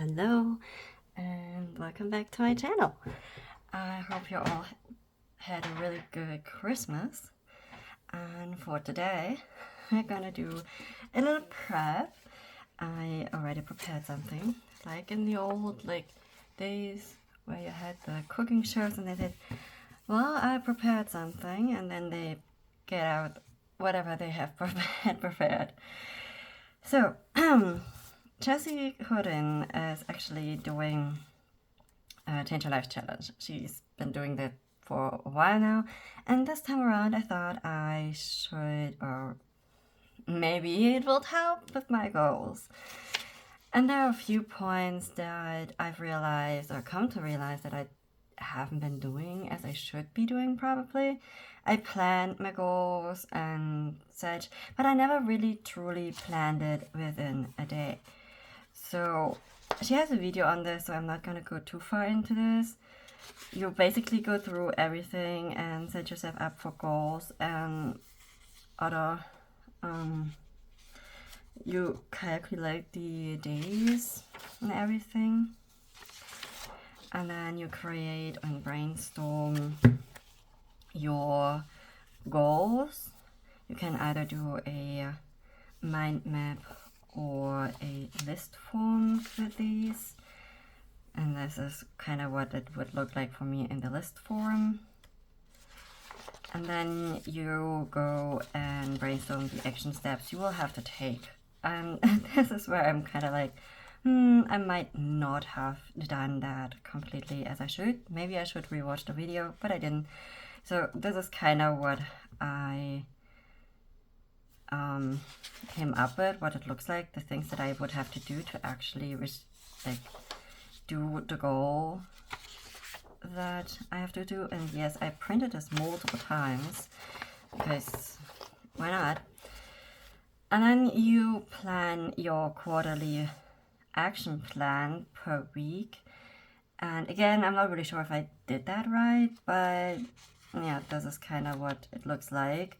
Hello and welcome back to my channel. I hope you all had a really good Christmas, and for today we're gonna do a little prep. I already prepared something, like in the old days where you had the cooking shows and they said, well, I prepared something, and then they get out whatever they have prepared. So Jessie Hoodin is actually doing a Change Your Life challenge. She's been doing that for a while now, and this time around I thought I should, or maybe it will help with my goals. And there are a few points that I've realized, or come to realize, that I haven't been doing as I should be doing probably. I planned my goals and such, but I never really truly planned it within a day. So she has a video on this, so I'm not gonna go too far into this. You basically go through everything and set yourself up for goals and other you calculate the days and everything, and then you create and brainstorm your goals. You can either do a mind map or a list form with these, and this is kind of what it would look like for me in the list form. And then you go and brainstorm the action steps you will have to take. And this is where I'm kind of like, I might not have done that completely as I should. Maybe I should rewatch the video, but I didn't. So this is kind of what I came up with, what it looks like, the things that I would have to do to actually do the goal that I have to do. And yes, I printed this multiple times because why not? And then you plan your quarterly action plan per week. And again, I'm not really sure if I did that right, but yeah, this is kind of what it looks like.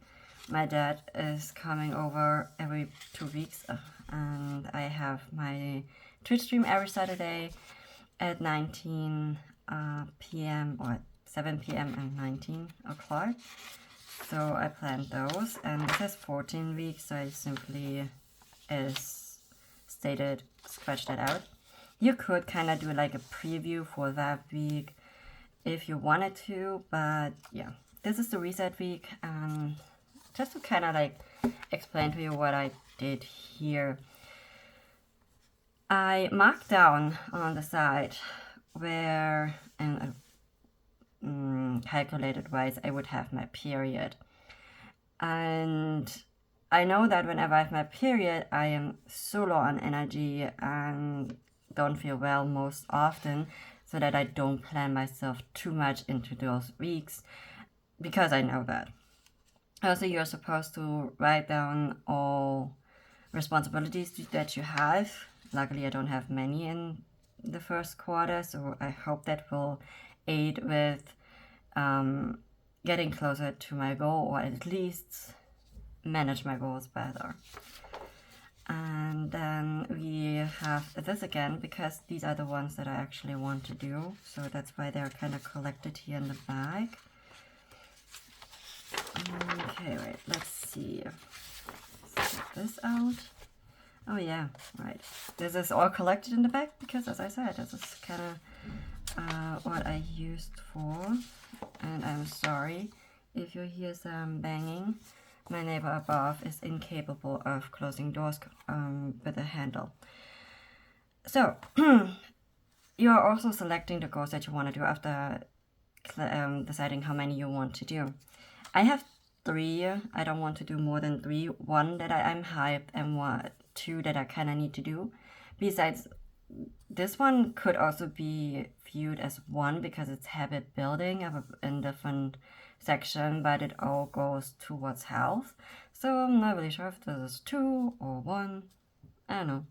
My dad is coming over every 2 weeks, and I have my Twitch stream every Saturday at 19 p.m. or 7 p.m. and 19 o'clock. So I planned those, and this has 14 weeks, so I simply, as stated, scratch that out. You could kind of do like a preview for that week if you wanted to, but yeah, this is the reset week. Just to kind of like explain to you what I did here. I marked down on the side where, and calculated wise, I would have my period. And I know that whenever I have my period, I am so low on energy and don't feel well most often, so that I don't plan myself too much into those weeks, because I know that. Also, you're supposed to write down all responsibilities that you have. Luckily, I don't have many in the first quarter, so I hope that will aid with getting closer to my goal, or at least manage my goals better. And then we have this again, because these are the ones that I actually want to do, so that's why they're kind of collected here in the back. Okay, wait, let's see. Let's get this out. Oh yeah, right. This is all collected in the back because, as I said, this is kind of what I used for. And I'm sorry if you hear some banging. My neighbor above is incapable of closing doors with a handle. So, you're also selecting the goals that you want to do after deciding how many you want to do. I have 3. I don't want to do more than 3. 1 that I'm hyped, and 2 that I kind of need to do. Besides, this one could also be viewed as 1 because it's habit building of a different section, but it all goes towards health. So I'm not really sure if this is 2 or 1. I don't know.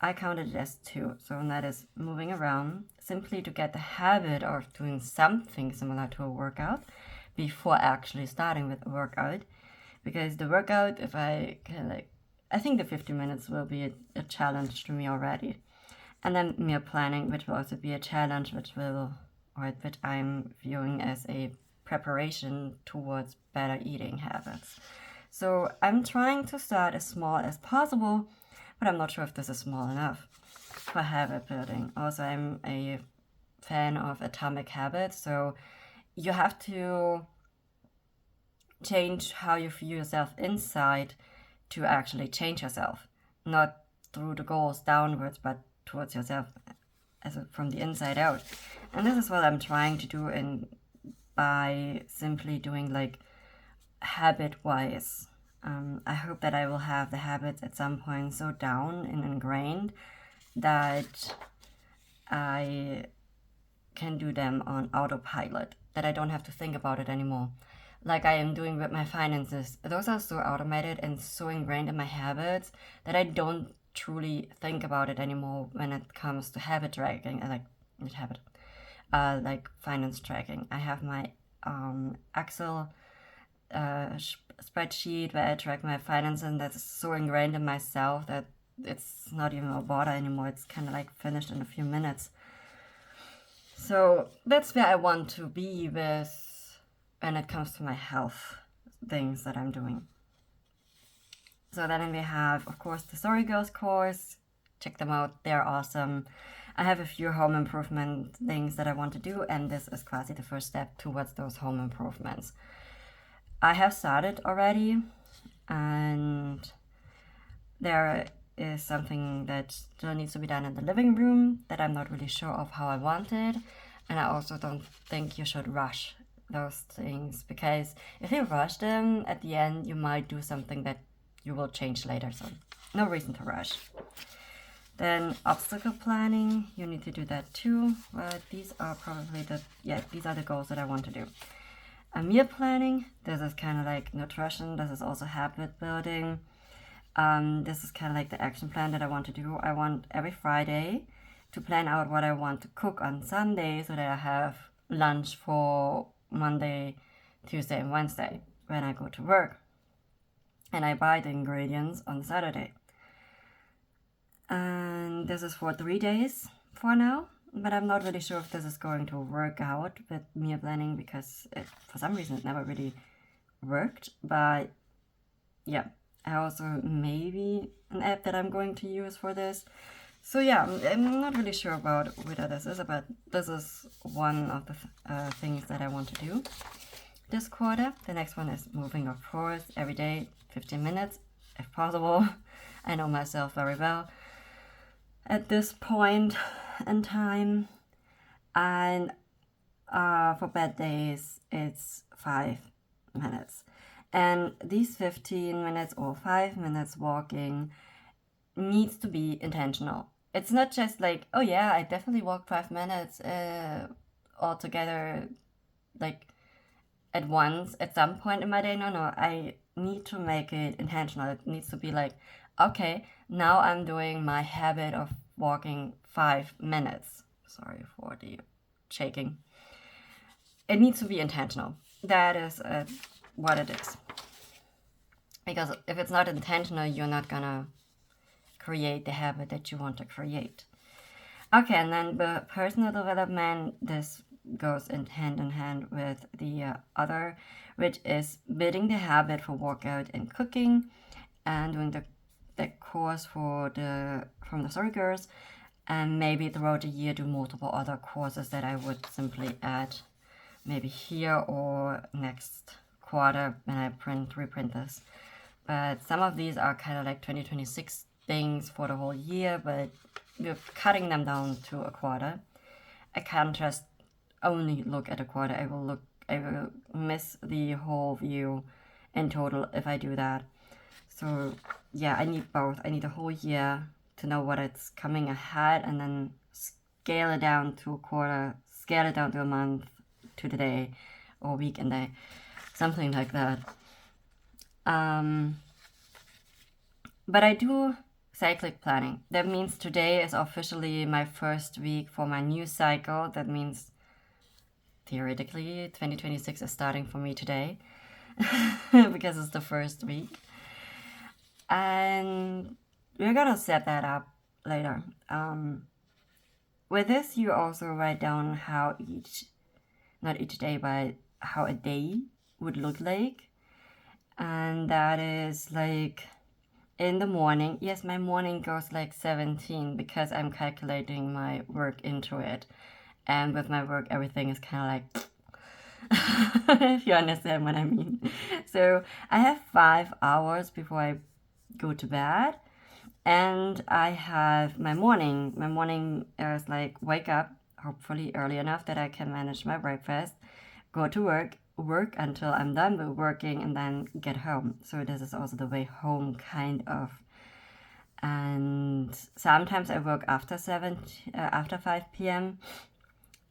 I counted it as 2, so that is moving around simply to get the habit of doing something similar to a workout before actually starting with a workout. Because the workout, if I can I think the 50 minutes will be a challenge to me already. And then meal planning, which will also be a challenge, which I'm viewing as a preparation towards better eating habits. So I'm trying to start as small as possible, but I'm not sure if this is small enough for habit building. Also, I'm a fan of Atomic Habits, so you have to change how you view yourself inside to actually change yourself, not through the goals downwards, but towards yourself from the inside out. And this is what I'm trying to do by simply doing like habit-wise. I hope that I will have the habits at some point so down and ingrained that I can do them on autopilot, that I don't have to think about it anymore. Like I am doing with my finances. Those are so automated and so ingrained in my habits that I don't truly think about it anymore when it comes to habit tracking. Like finance tracking. I have my Excel spreadsheet where I track my finances, and that's so ingrained in myself that it's not even a bother anymore. It's kind of like finished in a few minutes. So that's where I want to be with when it comes to my health things that I'm doing. So then we have, of course, the Story Girls course. Check them out. They're awesome. I have a few home improvement things that I want to do, and this is quasi the first step towards those home improvements. I have started already, and there is something that still needs to be done in the living room that I'm not really sure of how I want it. And I also don't think you should rush those things, because if you rush them, at the end you might do something that you will change later, so no reason to rush. Then obstacle planning, you need to do that too, but these are probably these are the goals that I want to do. Meal planning, this is kind of like nutrition, this is also habit building. This is kind of like the action plan that I want to do. I want every Friday to plan out what I want to cook on Sunday so that I have lunch for Monday, Tuesday, and Wednesday when I go to work. And I buy the ingredients on Saturday. And this is for 3 days for now, but I'm not really sure if this is going to work out with meal planning, because for some reason it never really worked. But yeah, I also maybe an app that I'm going to use for this. So yeah, I'm not really sure about whether this is, but this is one of the things that I want to do this quarter. The next one is moving, of course, every day, 15 minutes, if possible. I know myself very well at this point in time. And for bad days, it's 5 minutes. And these 15 minutes or 5 minutes walking needs to be intentional. It's not just like, oh yeah, I definitely walked 5 minutes all together, like at once at some point in my day. No, I need to make it intentional. It needs to be like, okay, now I'm doing my habit of walking 5 minutes. Sorry for the shaking. It needs to be intentional. That is what it is. Because if it's not intentional, you're not gonna create the habit that you want to create. Okay, and then the personal development, this goes hand in hand with the other, which is building the habit for workout and cooking, and doing the course from the Story Girls, and maybe throughout the year do multiple other courses that I would simply add maybe here or next quarter when I reprint this. But some of these are kind of like 2026 things for the whole year, but we're cutting them down to a quarter. I can't just only look at a quarter. I will miss the whole view in total if I do that. So yeah, I need both. I need a whole year to know what it's coming ahead, and then scale it down to a quarter, scale it down to a month, to the day or week and day, something like that. But I do cyclic planning. That means today is officially my first week for my new cycle. That means theoretically 2026 is starting for me today because it's the first week. And we're gonna set that up later. with this, you also write down how not each day, but how a day would look like. And that is like in the morning. Yes, my morning goes like 17 because I'm calculating my work into it. And with my work, everything is kind of like, if you understand what I mean. So I have 5 hours before I go to bed. And I have my morning. My morning is like wake up, hopefully early enough that I can manage my breakfast, go to work until I'm done with working, and then get home. So this is also the way home, kind of. And sometimes I work after 5 p.m.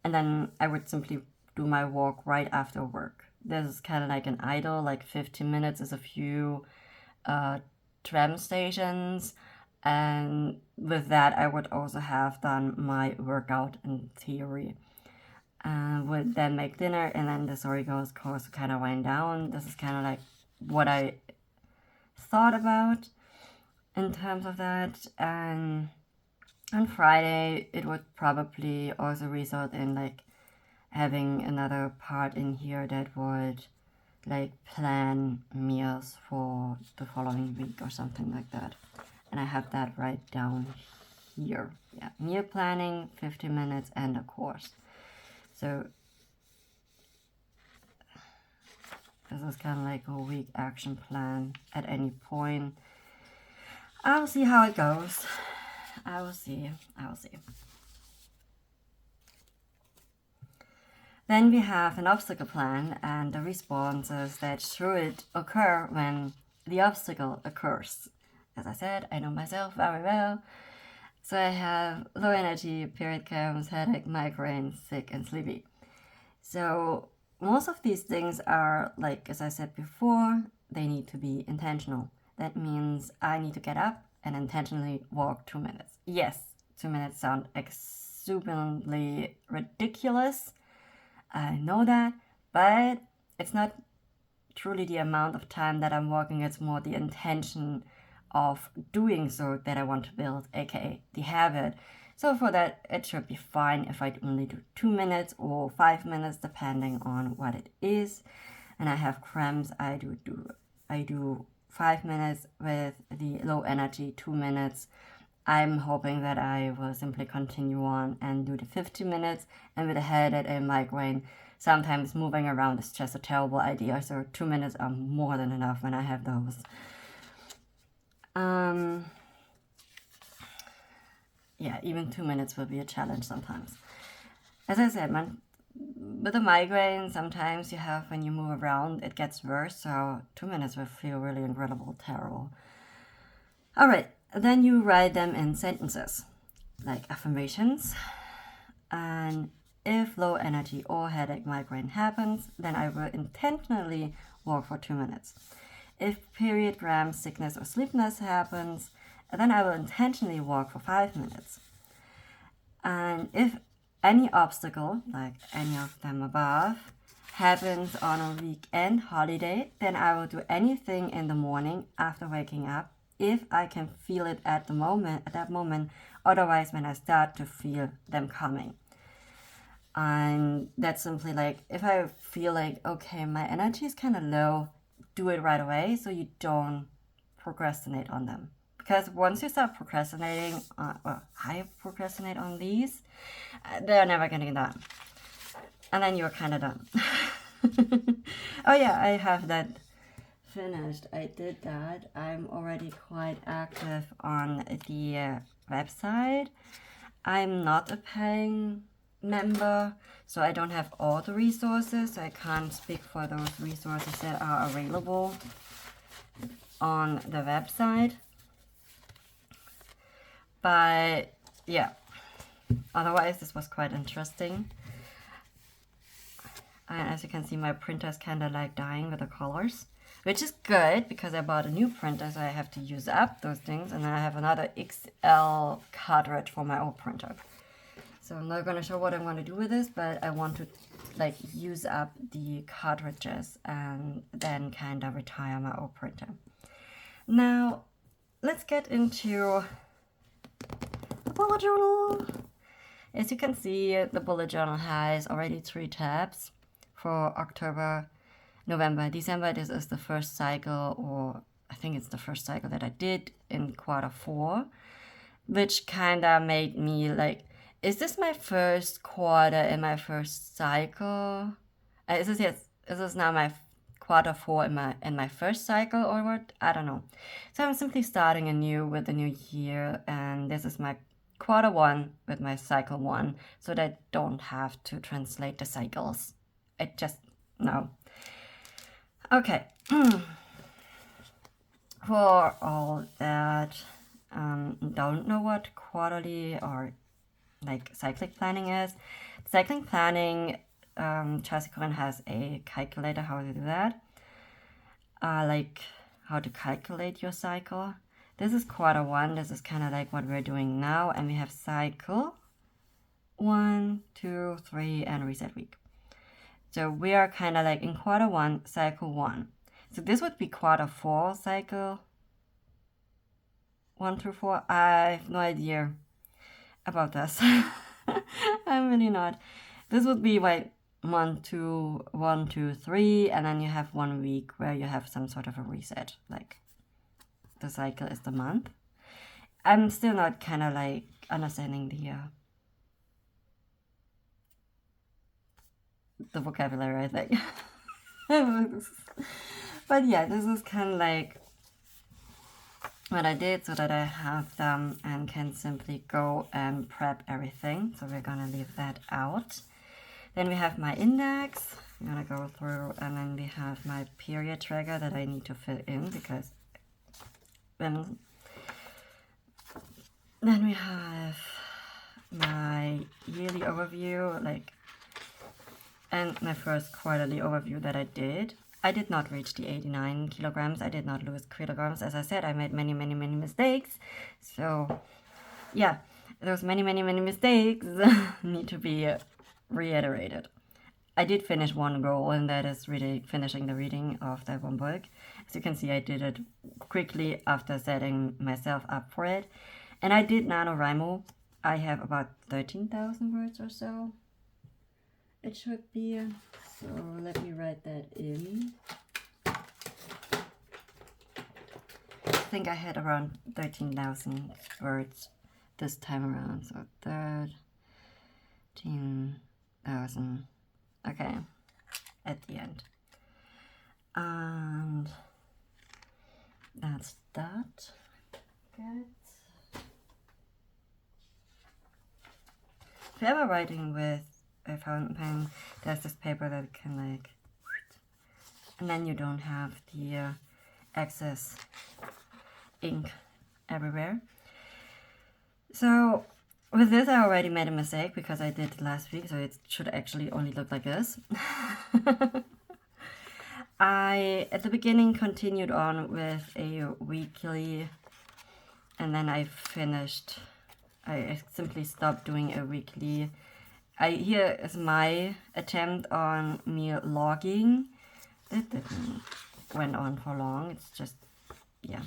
and then I would simply do my walk right after work. This is kind of like an idle, like 15 minutes is a few tram stations. And with that, I would also have done my workout in theory. Would then make dinner, and then the story goes, course, kind of wind down. This is kind of like what I thought about in terms of that. And on Friday, it would probably also result in like having another part in here that would like plan meals for the following week or something like that. And I have that right down here. Yeah, meal planning, 50 minutes, and a course. So this is kind of like a week action plan at any point. I'll see how it goes. I will see. Then we have an obstacle plan and the responses that should occur when the obstacle occurs. As I said, I know myself very well. So I have low energy, period cramps, headache, migraine, sick, and sleepy. So most of these things are, like as I said before, they need to be intentional. That means I need to get up and intentionally walk 2 minutes. Yes, 2 minutes sound exuberantly ridiculous. I know that, but it's not truly the amount of time that I'm walking, it's more the intention of doing so that I want to build, aka the habit. So for that, it should be fine if I only do 2 minutes or 5 minutes, depending on what it is. And I have cramps, I do 5 minutes with the low energy, 2 minutes. I'm hoping that I will simply continue on and do the 50 minutes. And with a headache and migraine, sometimes moving around is just a terrible idea. So 2 minutes are more than enough when I have those. Yeah, even 2 minutes will be a challenge sometimes. As I said, with a migraine, sometimes you have, when you move around, it gets worse. So 2 minutes will feel really incredible, terrible. All right, then you write them in sentences, like affirmations. And if low energy or headache migraine happens, then I will intentionally walk for 2 minutes. If period cramps, sickness, or sleepiness happens, then I will intentionally walk for 5 minutes. And if any obstacle, like any of them above, happens on a weekend holiday, then I will do anything in the morning after waking up if I can feel it at that moment, otherwise when I start to feel them coming. And that's simply like, if I feel like, okay, my energy is kind of low, do it right away so you don't procrastinate on them. Because once you start procrastinating, I procrastinate on these, they're never getting done. And then you're kind of done. Oh yeah, I have that finished. I did that. I'm already quite active on the website. I'm not a paying member, so I don't have all the resources, so I can't speak for those resources that are available on the website. But yeah, otherwise this was quite interesting. And as you can see, my printer is kind of like dying with the colors, which is good because I bought a new printer, so I have to use up those things, and then I have another XL cartridge for my old printer. So I'm not going to show what I'm going to do with this, but I want to like use up the cartridges and then kind of retire my old printer. Now, let's get into the bullet journal. As you can see, the bullet journal has already 3 tabs for October, November, December. This is the first cycle, or I think it's the first cycle that I did in Q4, which kind of made me like, is this my first quarter in my first cycle? Is this now my Q4 in my first cycle or what? I don't know. So I'm simply starting anew with the new year, and this is my Q1 with my cycle 1, so that I don't have to translate the cycles. I just no. Okay. For all that don't know what quarterly or like cyclic planning is, cyclic planning, Chasicon has a calculator how to do that. Like how to calculate your cycle. This is Q1. This is kind of like what we're doing now, and we have cycle 1, 2, 3, and reset week. So we are kind of like in Q1, cycle 1. So this would be Q4, cycle 1 through 4. I have no idea about this. I'm really not. This would be like 1, 2, 1, 2, 3, and then you have 1 week where you have some sort of a reset. Like the cycle is the month. I'm still not kind of like understanding the vocabulary, I think. But yeah, this is kind of like what I did so that I have them and can simply go and prep everything. So we're gonna leave that out. Then we have my index. I'm gonna go through, and then we have my period tracker that I need to fill in because then we have my yearly overview, like, and my first quarterly overview that I did. I did not reach the 89 kilograms. I did not lose kilograms. As I said, I made many mistakes. So yeah, those many mistakes need to be reiterated. I did finish one goal, and that is really finishing the reading of that one book. As you can see, I did it quickly after setting myself up for it. And I did NaNoWriMo. I have about 13,000 words or so. It should be. So let me write that in. I think I had around 13,000 words this time around. So 13,000. Okay, at the end. And that's that. Good. If you're ever writing with a fountain pen, there's this paper that can like, and then you don't have the excess ink everywhere. So with this, I already made a mistake because I did it last week, so it should actually only look like this. I, at the beginning, continued on with a weekly, and then I finished. I simply stopped doing a weekly. Here is my attempt on me logging. It didn't went on for long. It's just, yeah,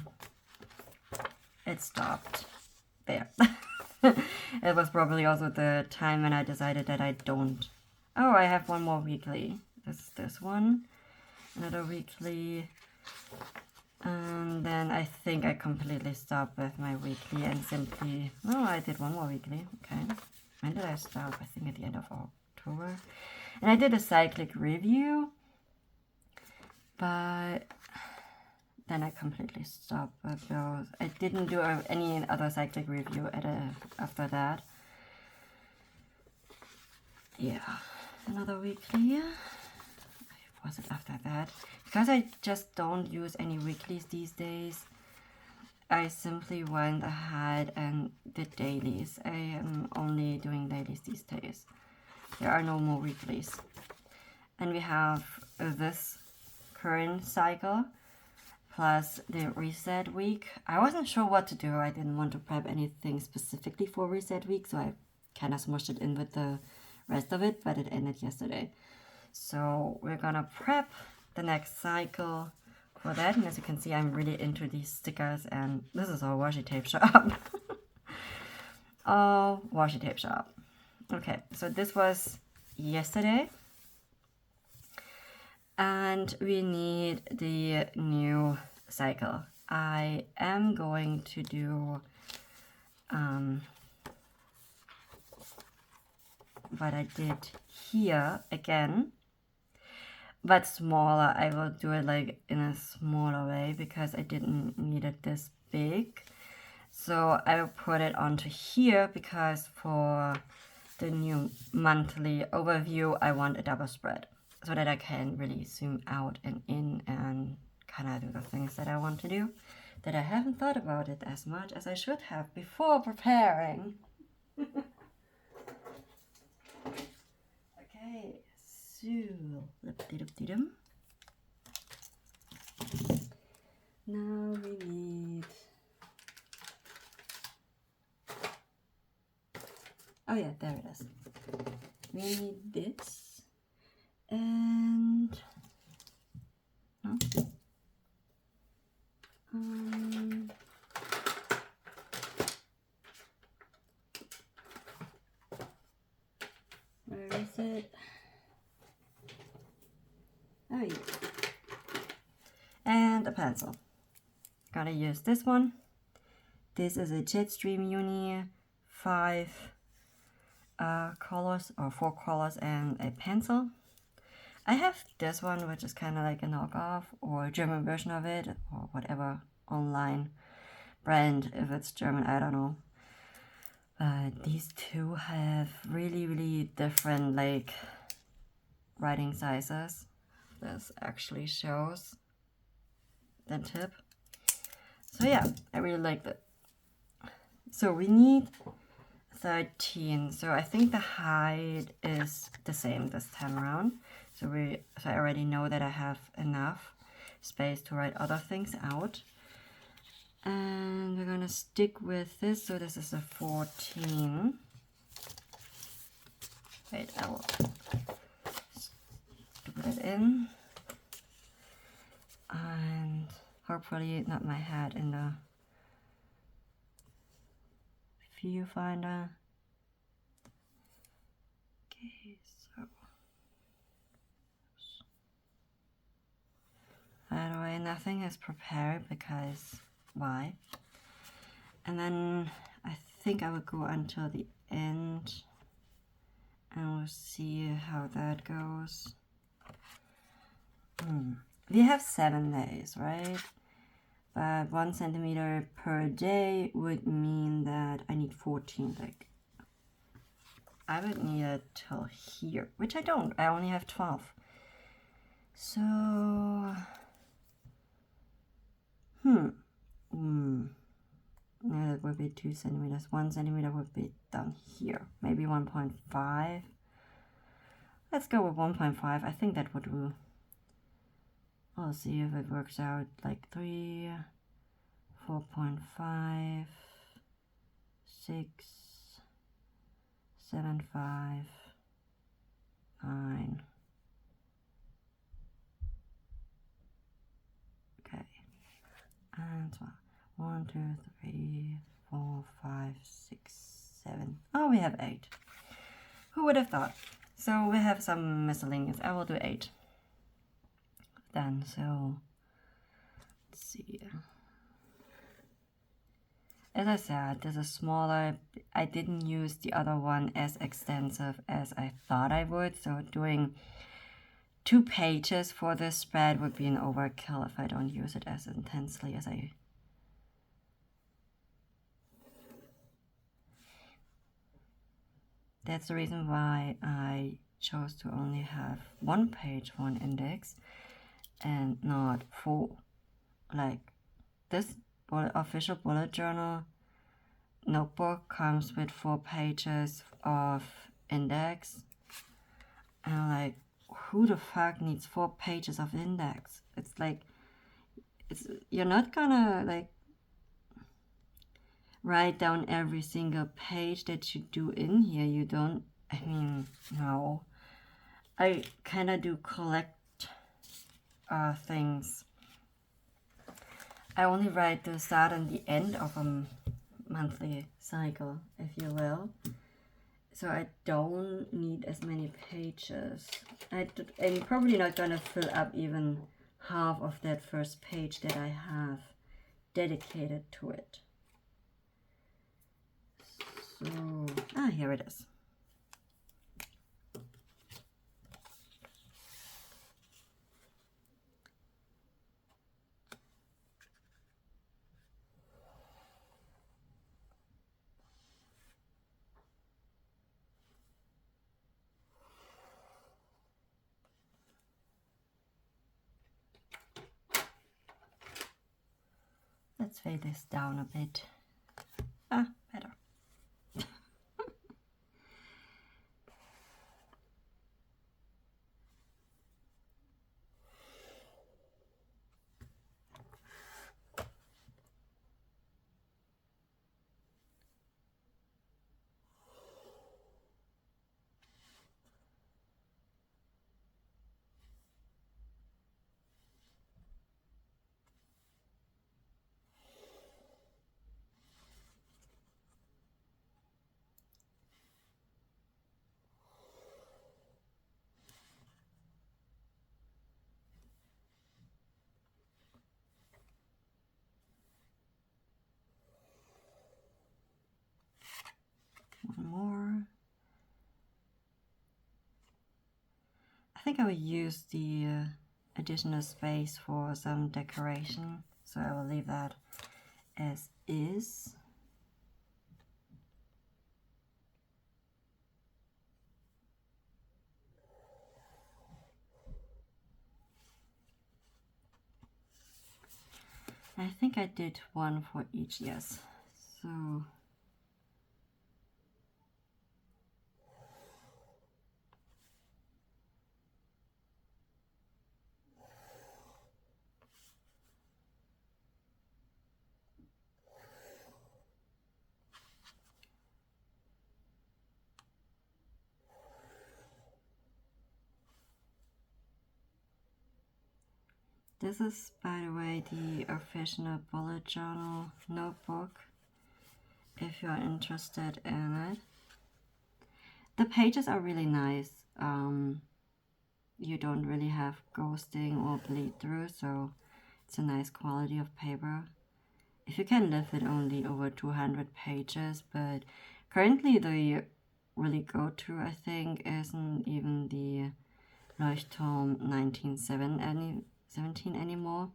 it stopped there. It was probably also the time when I decided that I don't. Oh, I have one more weekly. This one, another weekly, and then I think I completely stopped with my weekly and simply. Oh, I did one more weekly. Okay, when did I stop? I think at the end of October, and I did a cyclic review, but then I completely stopped with those. I didn't do any other cyclic review after that. Yeah, another weekly. Was it after that? Because I just don't use any weeklies these days, I simply went ahead and did dailies. I am only doing dailies these days. There are no more weeklies. And we have this current cycle plus the reset week. I wasn't sure what to do. I didn't want to prep anything specifically for reset week, so I kind of smushed it in with the rest of it, but it ended yesterday. So we're gonna prep the next cycle for that. And as you can see, I'm really into these stickers, and this is all washi tape shop. Oh, washi tape shop. Okay, so this was yesterday. And we need the new cycle. I am going to do what I did here again, but smaller. I will do it like in a smaller way because I didn't need it this big. So I will put it onto here because for the new monthly overview, I want a double spread so that I can really zoom out and in and kind of do the things that I want to do, that I haven't thought about it as much as I should have before preparing. Okay, so now we need, oh yeah, there it is. We need this and no. Where is it? Oh yeah. And a pencil. Gotta use this one. This is a Jetstream Uni 5 colors or 4 colors and a pencil. I have this one, which is kind of like a knockoff or a German version of it, or whatever online brand, if it's German, I don't know. These two have really different like writing sizes. This actually shows the tip. So yeah, I really like that. So we need 13. So I think the height is the same this time around. So I already know that I have enough space to write other things out. And we're gonna stick with this. So this is a 14. Wait, I will put it in. And hopefully not my head in the viewfinder. Okay, so by the way, nothing is prepared because why? And then I think I will go until the end and we'll see how that goes. We have 7 days, right? But 1 centimeter per day would mean that I need 14. Like, I would need it till here, which I don't. I only have 12. So, yeah, that would be 2 centimeters. 1 centimeter would be down here. Maybe 1.5. Let's go with 1.5. I think that would do. I'll see if it works out. Like 3, 4.5, 6, 7, 5, 9. Okay. And so 1, 2, 3, 4, 5, 6, 7. Oh, we have 8. Who would have thought? So we have some miscellaneous. I will do 8. Then, so let's see. As I said, this is smaller. I didn't use the other one as extensive as I thought I would. So doing 2 pages for this spread would be an overkill if I don't use it as intensely as I. That's the reason why I chose to only have 1 page for an index and not 4. Like this official bullet journal notebook comes with 4 pages of index. And I'm like, who the fuck needs 4 pages of index? It's like, you're not gonna like write down every single page that you do in here. You don't, I mean, no. I kind of do collect things. I only write the start and the end of a monthly cycle, if you will. so I don't need as many pages. I'm probably not gonna fill up even half of that first page that I have dedicated to it. So, here it is. Let's fade this down a bit. Better. One more. I think I will use the additional space for some decoration, so I will leave that as is. I think I did one for each, yes. So this is, by the way, the official bullet journal notebook, if you're interested in it. The pages are really nice. You don't really have ghosting or bleed through, so it's a nice quality of paper. If you can live with only over 200 pages, but currently the really go-to, I think, isn't even the Leuchtturm 1917 anymore,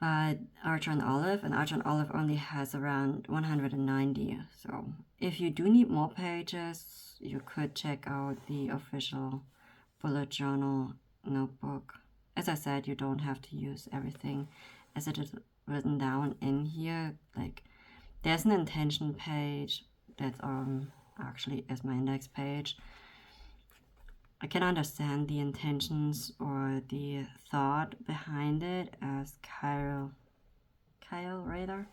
but Archer Olive, and Archer Olive only has around 190. So if you do need more pages, you could check out the official bullet journal notebook. As I said, you don't have to use everything as it is written down in here. Like, there's an intention page that's actually is my index page. I can understand the intentions or the thought behind it, as Carol Ryder,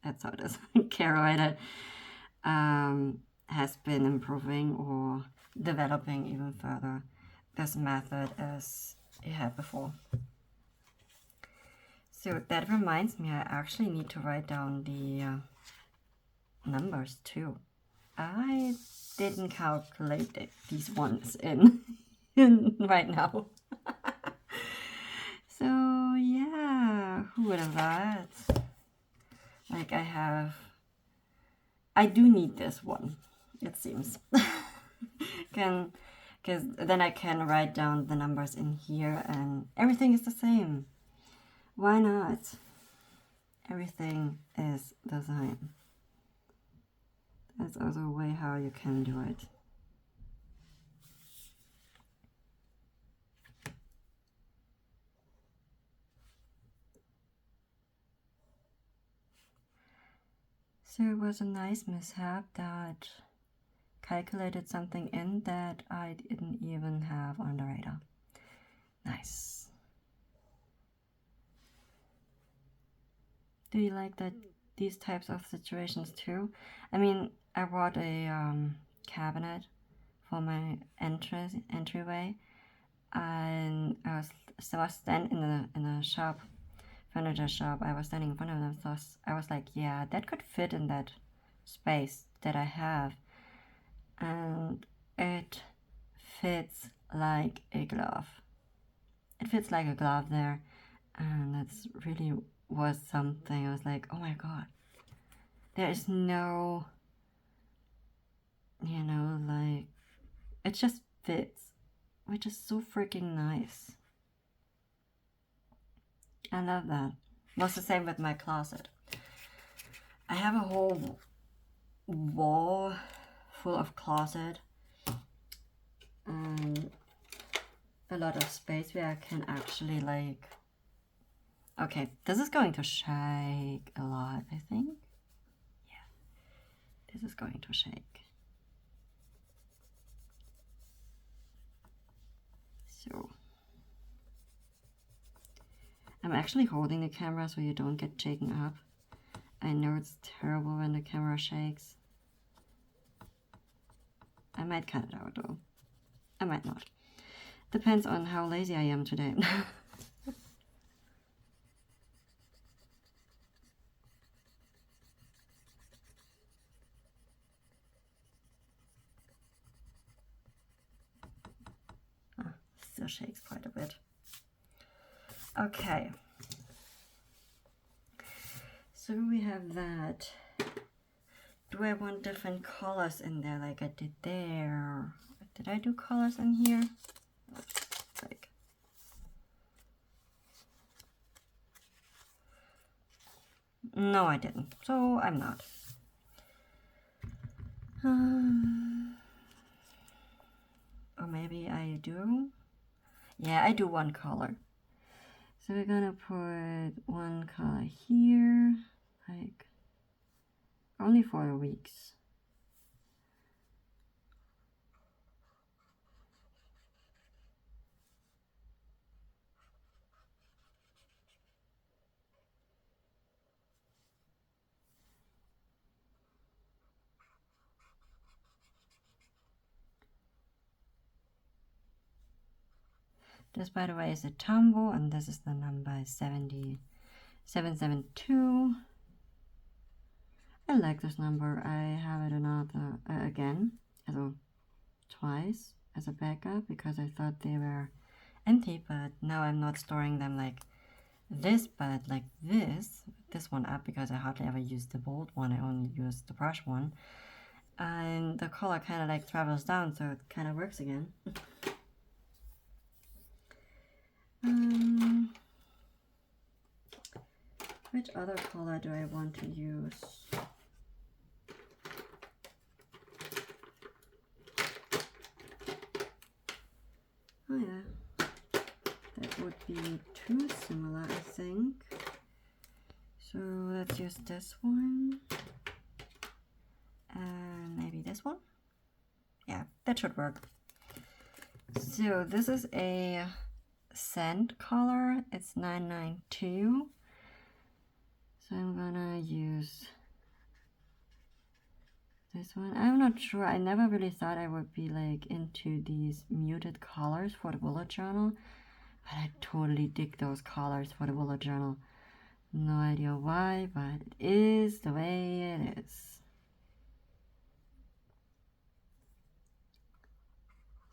that's how it is. Carol Ryder has been improving or developing even further this method as it had before. So that reminds me, I actually need to write down the numbers too. I didn't calculate these ones in right now. So yeah, who would have thought? Like, I do need this one, it seems. Because then I can write down the numbers in here and everything is the same. Why not? Everything is the same. That's also a way how you can do it. So it was a nice mishap that calculated something in that I didn't even have on the radar. Nice. Do you like that these types of situations too? I mean, I bought a cabinet for my entryway, and I was standing in a shop, furniture shop. I was standing in front of them, so I was like, yeah, that could fit in that space that I have, and it fits like a glove. It fits like a glove there, and that's really was something. I was like, oh my god, there is no, you know, like, it just fits, which is so freaking nice. I love that. Was the same with my closet. I have a whole wall full of closet and a lot of space where I can actually like, okay, this is going to shake a lot, I think. Yeah, this is going to shake. So I'm actually holding the camera so you don't get shaken up. I know it's terrible when the camera shakes. I might cut it out though. I might not. Depends on how lazy I am today. Still shakes quite a bit. Okay. So we have that. Do I want different colors in there like I did there? Did I do colors in here? Like, no, I didn't. So I'm not. Or maybe I do. Yeah, I do one color. So we're gonna put one color here, like only 4 weeks. This, by the way, is a Tombow, and this is the number 772. I like this number. I have it another again, also twice as a backup because I thought they were empty, but now I'm not storing them like this, but like this one up because I hardly ever use the bold one. I only use the brush one, and the color kind of like travels down, so it kind of works again. Which other color do I want to use? Oh yeah, that would be too similar, I think. So let's use this one. And maybe this one. Yeah, that should work. So this is a sand color. It's 992. So I'm gonna use this one. I'm not sure. I never really thought I would be like into these muted colors for the bullet journal, but I totally dig those colors for the bullet journal. No idea why, but it is the way it is.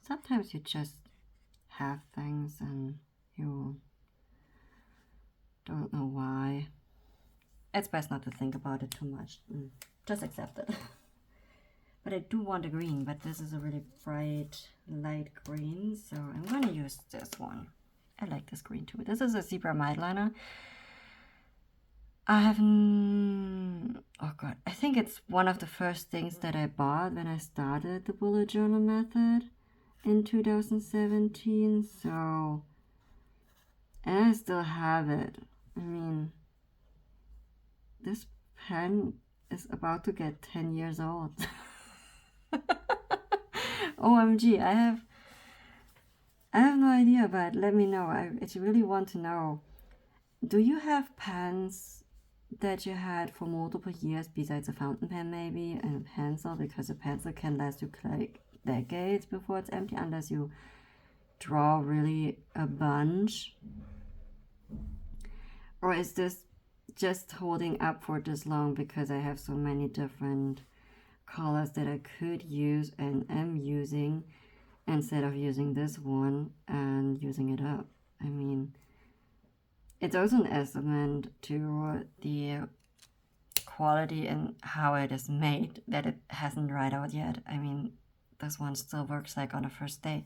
Sometimes you just have things and you don't know why. It's best not to think about it too much. Just accept it. But I do want a green, but this is a really bright light green, so I'm gonna use this one. I like this green too. This is a Zebra Mildliner. I have, oh god, I think it's one of the first things that I bought when I started the bullet journal method in 2017, so, and I still have it. I mean, this pen is about to get 10 years old. OMG, I have no idea, but let me know. I really want to know. Do you have pens that you had for multiple years besides a fountain pen maybe and a pencil? Because a pencil can last you like decades before it's empty unless you draw really a bunch. Or is this just holding up for this long because I have so many different colors that I could use and am using instead of using this one and using it up. I mean, it's also an estimate to the quality and how it is made that it hasn't dried out yet. I mean, this one still works like on the first day.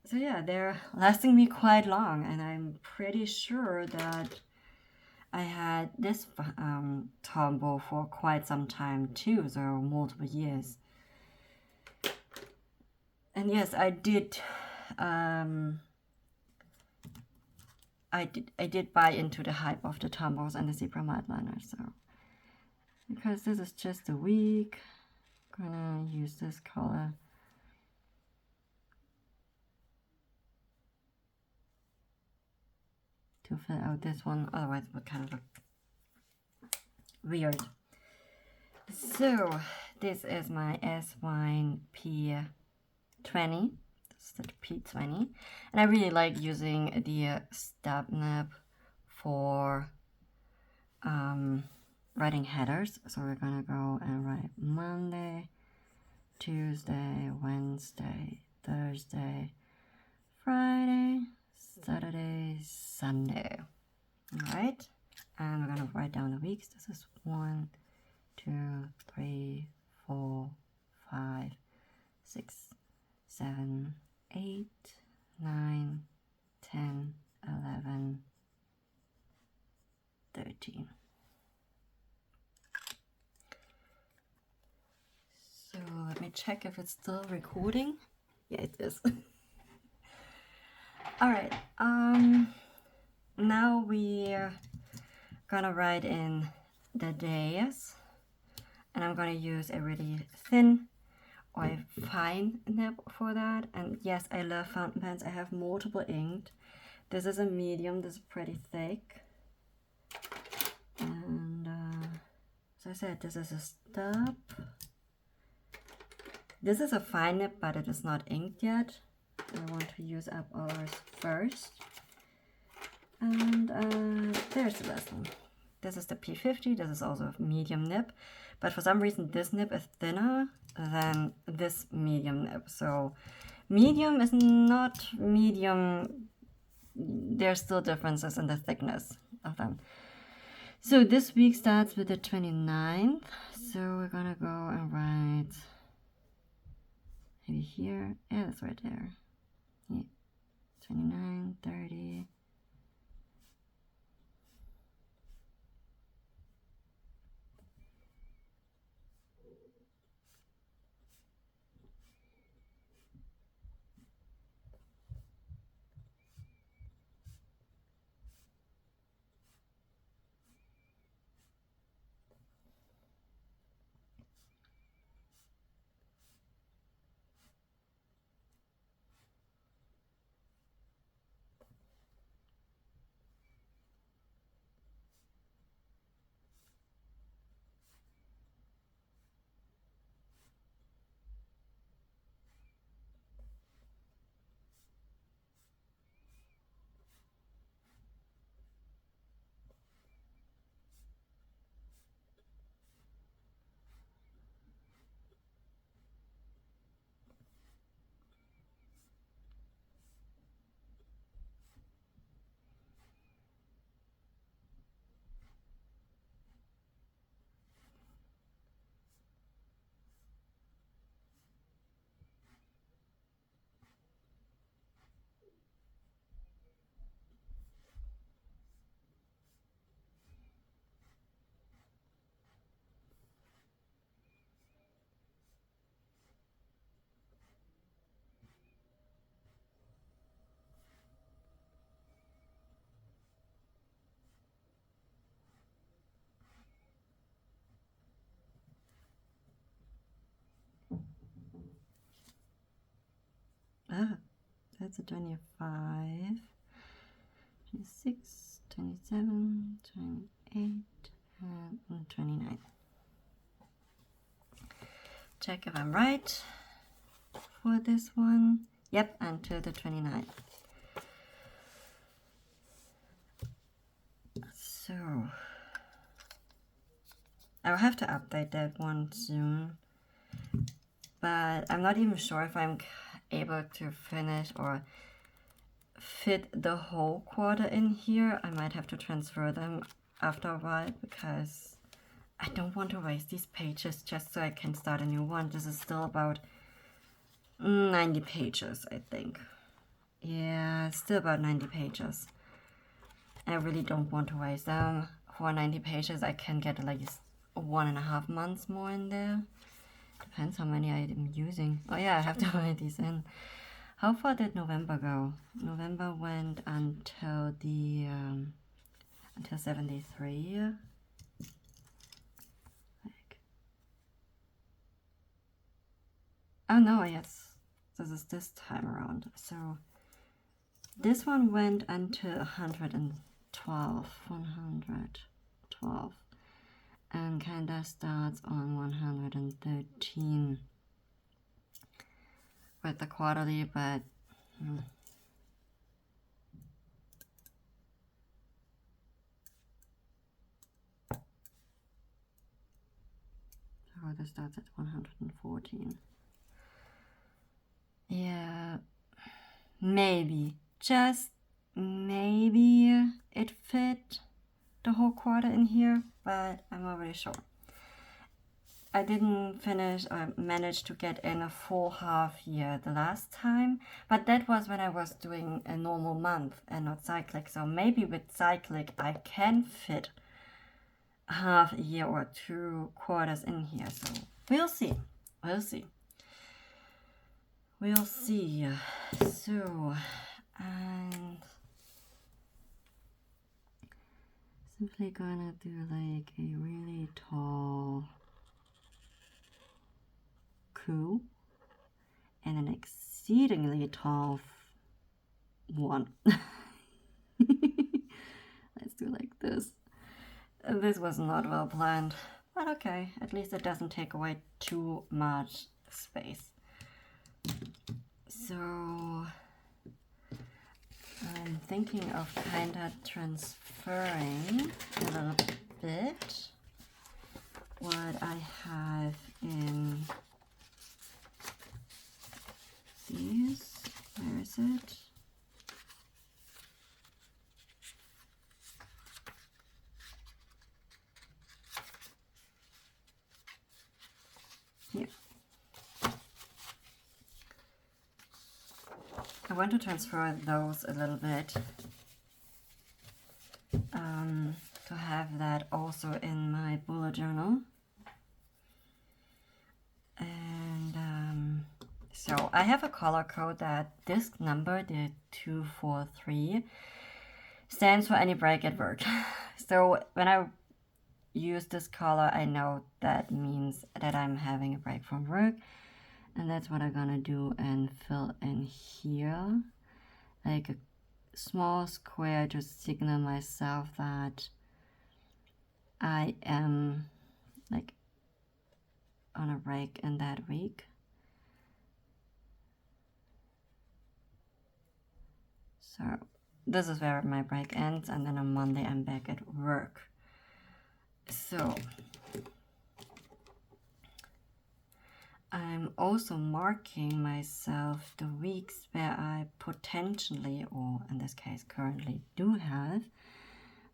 So yeah, they're lasting me quite long, and I'm pretty sure that I had this Tombow for quite some time too, so multiple years. And yes, I did buy into the hype of the Tombows and the Zebra Matte Liner, so because this is just a week, I'm gonna use this color. To fill out this one, otherwise it would kind of look weird. So this is my S-Wine P20. This is the P20, and I really like using the stub nib for writing headers. So we're gonna go and write Monday, Tuesday, Wednesday, Thursday, Friday, Saturday, Sunday. All right, and we're gonna write down the weeks. This is 1, 2, 3, 4, 5, 6, 7, 8, 9, 10, 11, 13. So let me check if it's still recording. Yeah, it is. All right, now we're gonna write in the days, and I'm gonna use a really thin or a fine nib for that. And yes, I love fountain pens. I have multiple inked. This is a medium, this is pretty thick. And as I said, this is a stub. This is a fine nib, but it is not inked yet. I want to use up ours first. And there's the last one. This is the P50. This is also a medium nib, but for some reason this nib is thinner than this medium nib. So medium is not medium. There's still differences in the thickness of them. So this week starts with the 29th. So we're gonna go and write maybe here. Yeah, that's right there. Yeah. 29, 30. Ah, that's a 25, 26, 27, 28, and 29. Check if I'm right for this one. Yep, until the 29th. So have to update that one soon. But I'm not even sure if I'm able to finish or fit the whole quarter in here. I might have to transfer them after a while because I don't want to waste these pages just so I can start a new one. This is still about 90 pages, I think. Yeah, still about 90 pages. I really don't want to waste them. For 90 pages, I can get like 1.5 months more in there. Depends how many I'm using. Oh yeah, I have to write these in. How far did November go? November went until the until 73. Like, oh no, yes, this is this time around. So this one went until 112, 112, and kinda starts on 113 with the quarterly, but so this starts at 114. Yeah, maybe, just maybe it fit the whole quarter in here, but I'm not really sure. I didn't finish or manage to get in a full half year the last time, but that was when I was doing a normal month and not cyclic. So maybe with cyclic I can fit half a year or 2 quarters in here. So we'll see. We'll see. We'll see. So, and simply gonna do like a really tall coup and an exceedingly tall one. Let's do like this. This was not well planned, but okay, at least it doesn't take away too much space. So I'm thinking of kinda transferring a little bit what I have in these. Where is it? Here. I want to transfer those a little bit to have that also in my bullet journal. And so I have a color code that this number, the 243, stands for any break at work. So when I use this color, I know that means that I'm having a break from work. And that's what I'm gonna do and fill in here, like a small square to signal myself that I am like on a break in that week. So this is where my break ends, and then on Monday I'm back at work. So I'm also marking myself the weeks where I potentially, or in this case currently, do have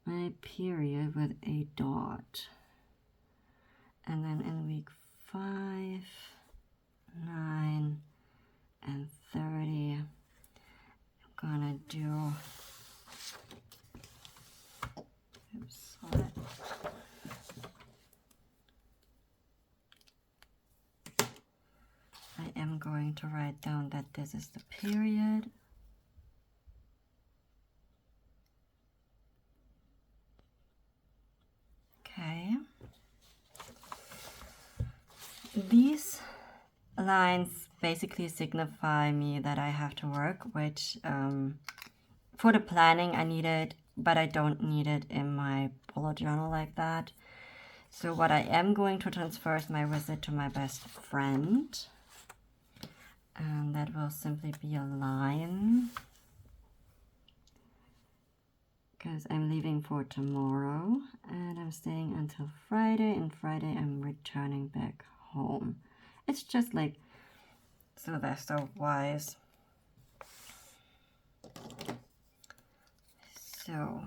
my period with a dot. And then in week 5, 9, and 30, I'm gonna do, oops, sorry. I am going to write down that this is the period. Okay. These lines basically signify me that I have to work, which for the planning I need it, but I don't need it in my bullet journal like that. So what I am going to transfer is my visit to my best friend. And that will simply be a line because I'm leaving for tomorrow and I'm staying until Friday, and Friday I'm returning back home. It's just like Sylvester wise. So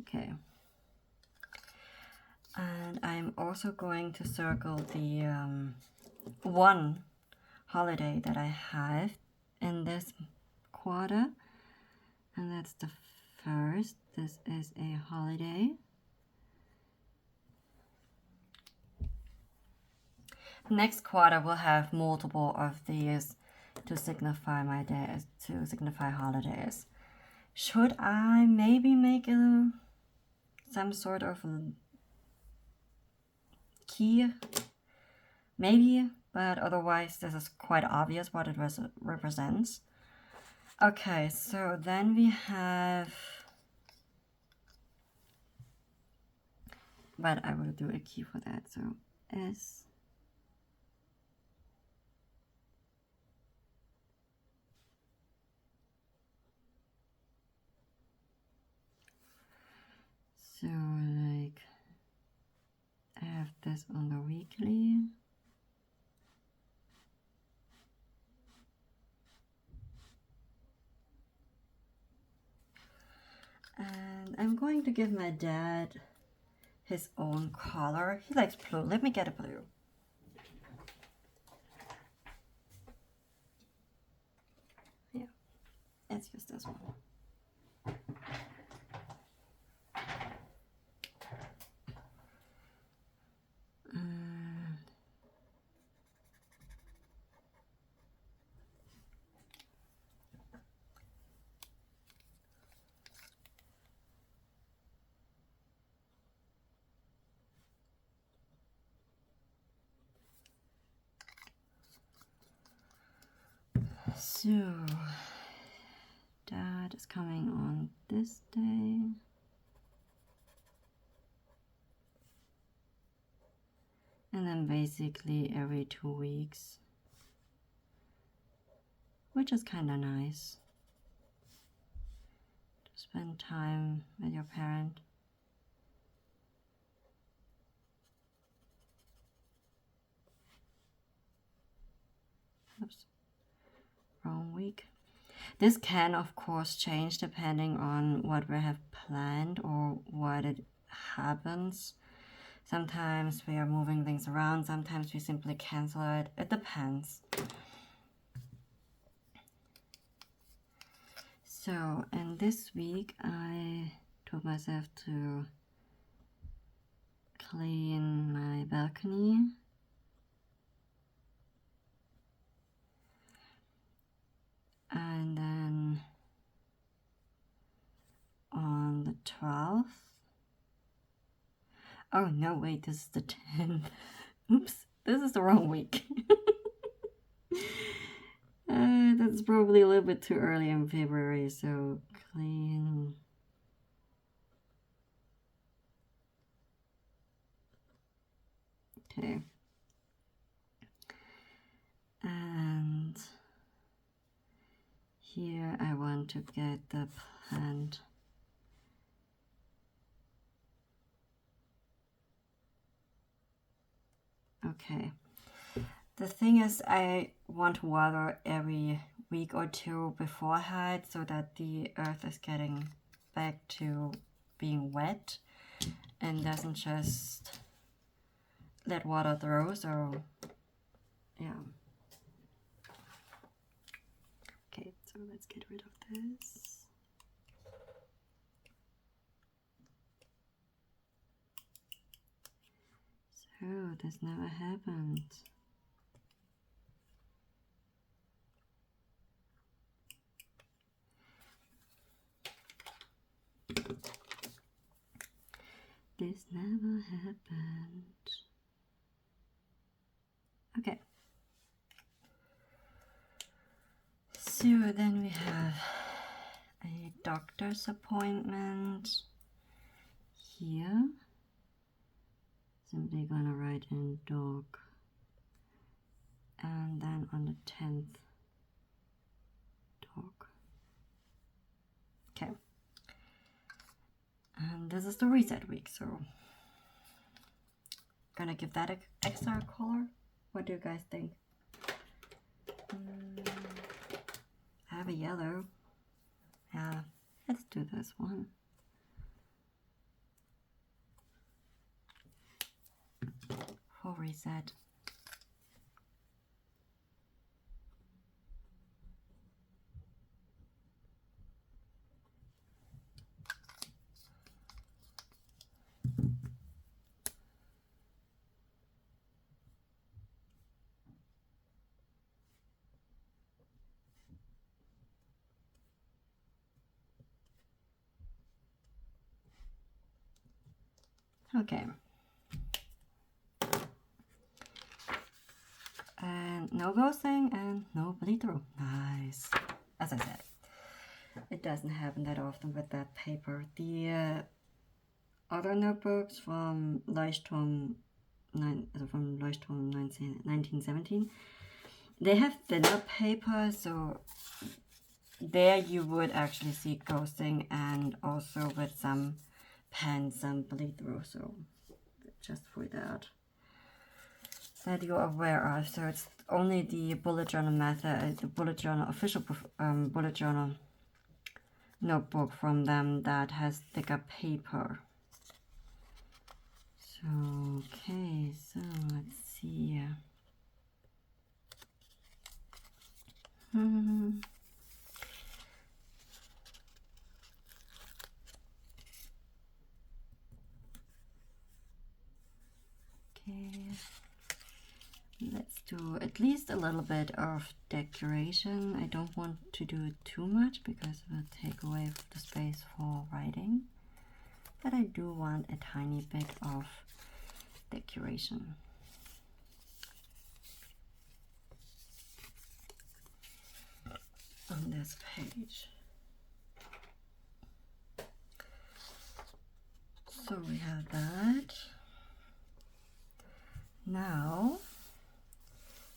okay. And I'm also going to circle the one holiday that I have in this quarter, and that's the first. This is a holiday. Next quarter will have multiple of these to signify my days, to signify holidays. Should I maybe make some sort of key? Maybe, but otherwise this is quite obvious what it represents. Okay, so then we have, but I will do a key for that. So S. So like I have this on the weekly. And I'm going to give my dad his own color. He likes blue. Let me get a blue. Yeah, let's use this one. So, Dad is coming on this day. And then basically every 2 weeks, which is kind of nice to spend time with your parent. Oops, wrong week. This can of course change depending on what we have planned or what it happens. Sometimes we are moving things around, sometimes we simply cancel it. It depends. So, and this week I told myself to clean my balcony. And then on the 12th, oh no, wait, this is the 10th. Oops, this is the wrong week. That's probably a little bit too early in February, so clean. Okay. And here I want to get the plant. Okay. The thing is, I want to water every week or two beforehand so that the earth is getting back to being wet and doesn't just let water through. So yeah. Okay, so let's get rid of this. So this never happened. This never happened. Okay. So then we have a doctor's appointment here. simply gonna write in dog. And then on the 10th, dog. Okay. And this is the reset week, so gonna give that extra color. What do you guys think? I have a yellow. Yeah, let's do this one. For reset. Okay. And no ghosting and no bleed through. Nice. As I said, it doesn't happen that often with that paper. The other notebooks from Leuchtturm 1917, they have thinner paper, so there you would actually see ghosting and also with some pens and bleed through. So just for that you're aware of. So it's only the bullet journal method, the bullet journal official bullet journal notebook from them that has thicker paper. So okay, so let's see. Okay. Let's do at least a little bit of decoration. I don't want to do it too much because it will take away the space for writing. But I do want a tiny bit of decoration. On this page. So we have that. Now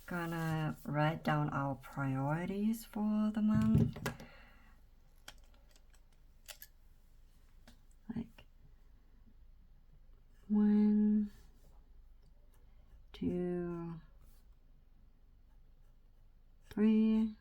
gonna write down our priorities for the month. Like 1, 2, 3.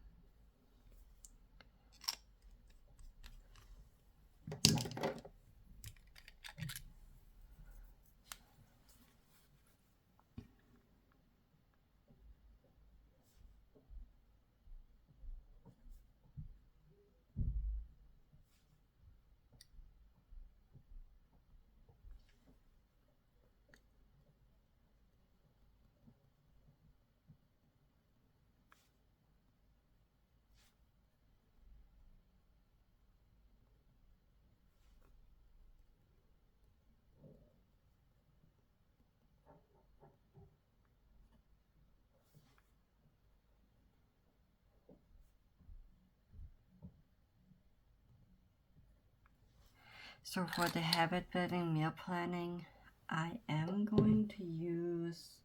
So for the habit building meal planning, I am going to use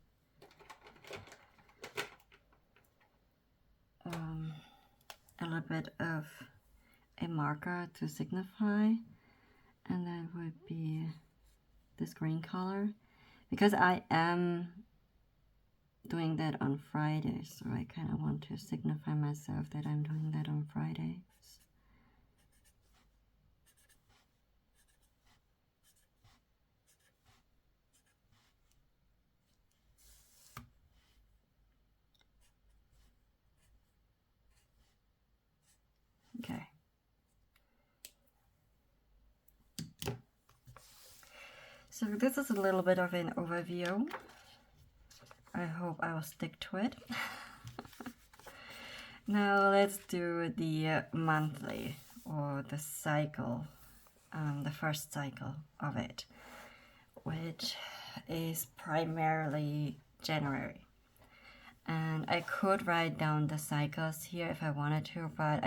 a little bit of a marker to signify, and that would be this green color, because I am doing that on Fridays, so I kind of want to signify myself that I'm doing that on Fridays. Okay. So this is a little bit of an overview. I hope I will stick to it. Now let's do the monthly, or the cycle, the first cycle of it, which is primarily January. And I could write down the cycles here if I wanted to, but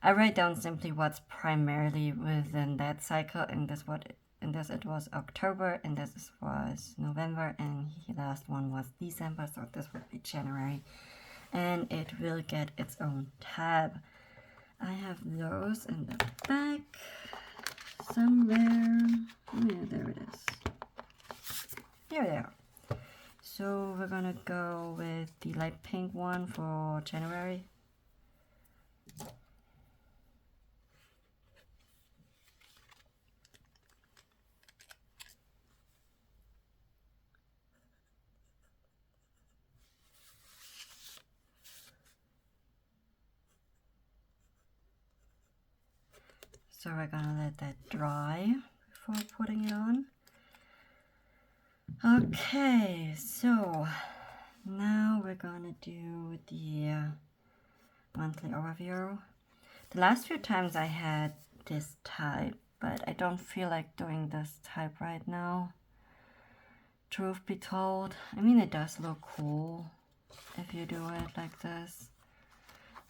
I write down simply what's primarily within that cycle, and that's what in this it was October, and this was November, and the last one was December, so this would be January. And it will get its own tab. I have those in the back somewhere. Oh yeah, there it is. Here they are. So we're gonna go with the light pink one for January. So we're gonna let that dry before putting it on. Okay, so now we're gonna do the monthly overview. The last few times I had this type, but I don't feel like doing this type right now. Truth be told, I mean, it does look cool if you do it like this,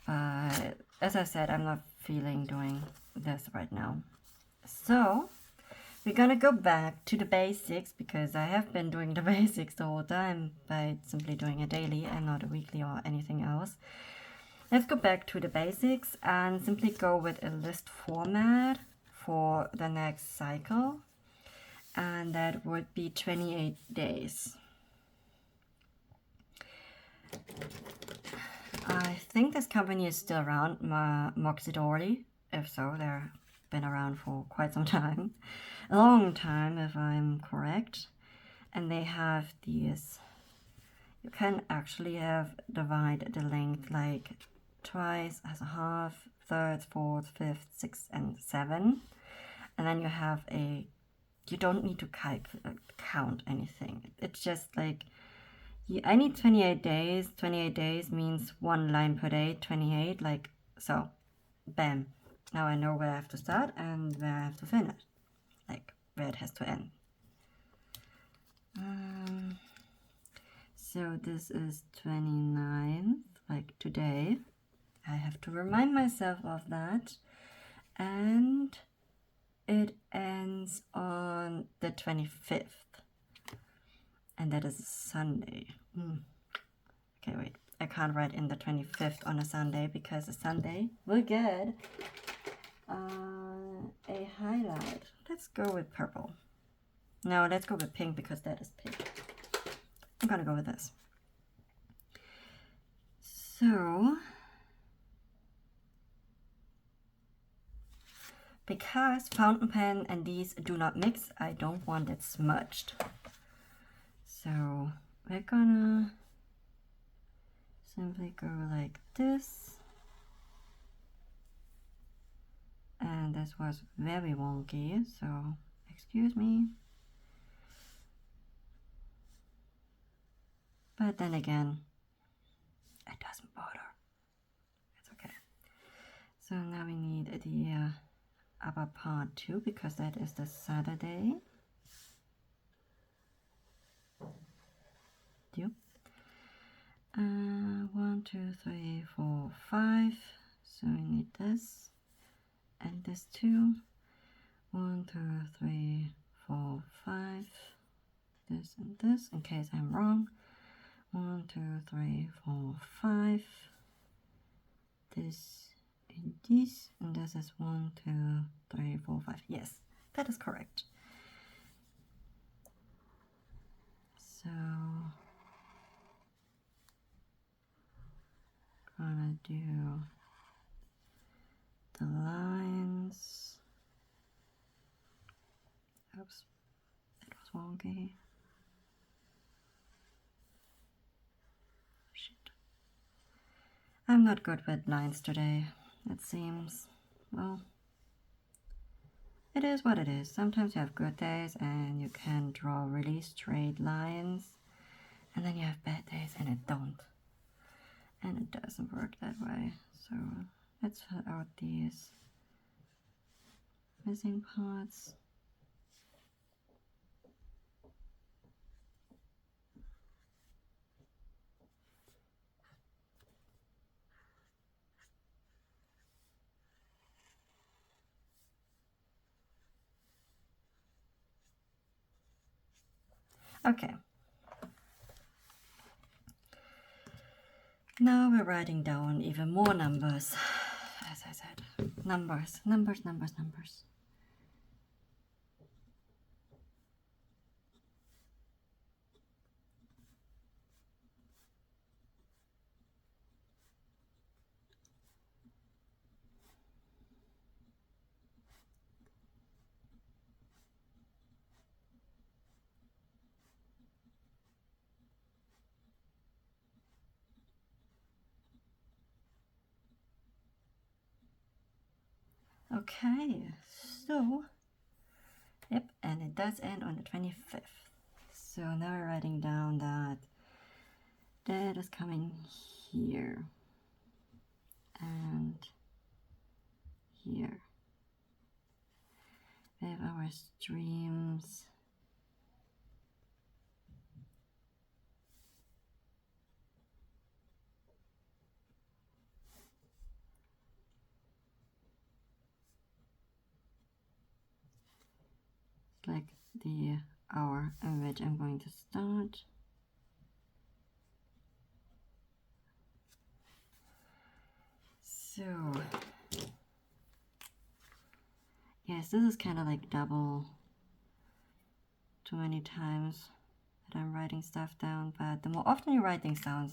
but as I said, I'm not feeling doing this right now. So we're gonna go back to the basics, because I have been doing the basics the whole time by simply doing it daily and not a weekly or anything else. Let's go back to the basics and simply go with a list format for the next cycle, and that would be 28 days. I think this company is still around, Moxidori. If so, they've been around for quite some time. A long time, if I'm correct. And they have these, you can actually divide the length like twice as a half, thirds, fourths, fifths, sixths, and 7. And then you have you don't need to count anything. It's just like, I need 28 days. 28 days means 1 line per day, 28, like so. Bam. Now I know where I have to start and where I have to finish. Like, where it has to end. So this is 29th, like today. I have to remind myself of that. And it ends on the 25th. And that is a Sunday. Okay, wait. I can't write in the 25th on a Sunday, because a Sunday will get a highlight. Let's go with purple. No, let's go with pink, because that is pink. I'm gonna go with this. So, because fountain pen and these do not mix, I don't want it smudged. So we're gonna simply go like this. And this was very wonky, so excuse me. But then again, it doesn't bother. It's okay. So now we need the upper part too, because that is the Saturday. Yep. 1, 2, 3, 4, 5. So we need this and this too. 1, 2, 3, 4, 5. This and this, in case I'm wrong. 1, 2, 3, 4, 5. This and this, and this is 1, 2, 3, 4, 5. Yes, that is correct. So gonna do the lines. Oops, that was wonky. Shit. I'm not good with lines today, it seems. Well, it is what it is. Sometimes you have good days and you can draw really straight lines, and then you have bad days and it don't. And it doesn't work that way. So let's fill out these missing parts. Okay. Now we're writing down even more numbers. As I said, numbers. Okay, so, yep, and it does end on the 25th. So now we're writing down that that is coming here and here. We have our streams. Like the hour in which I'm going to start. So, yes, this is kind of like double too many times that I'm writing stuff down, but the more often you write things down,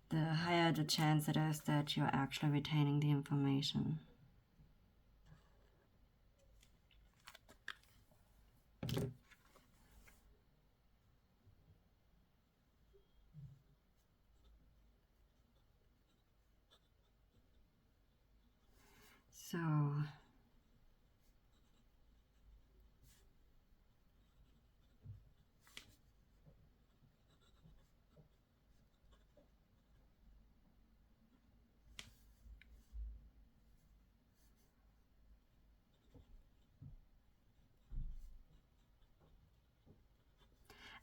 the higher the chance it is that you're actually retaining the information. So,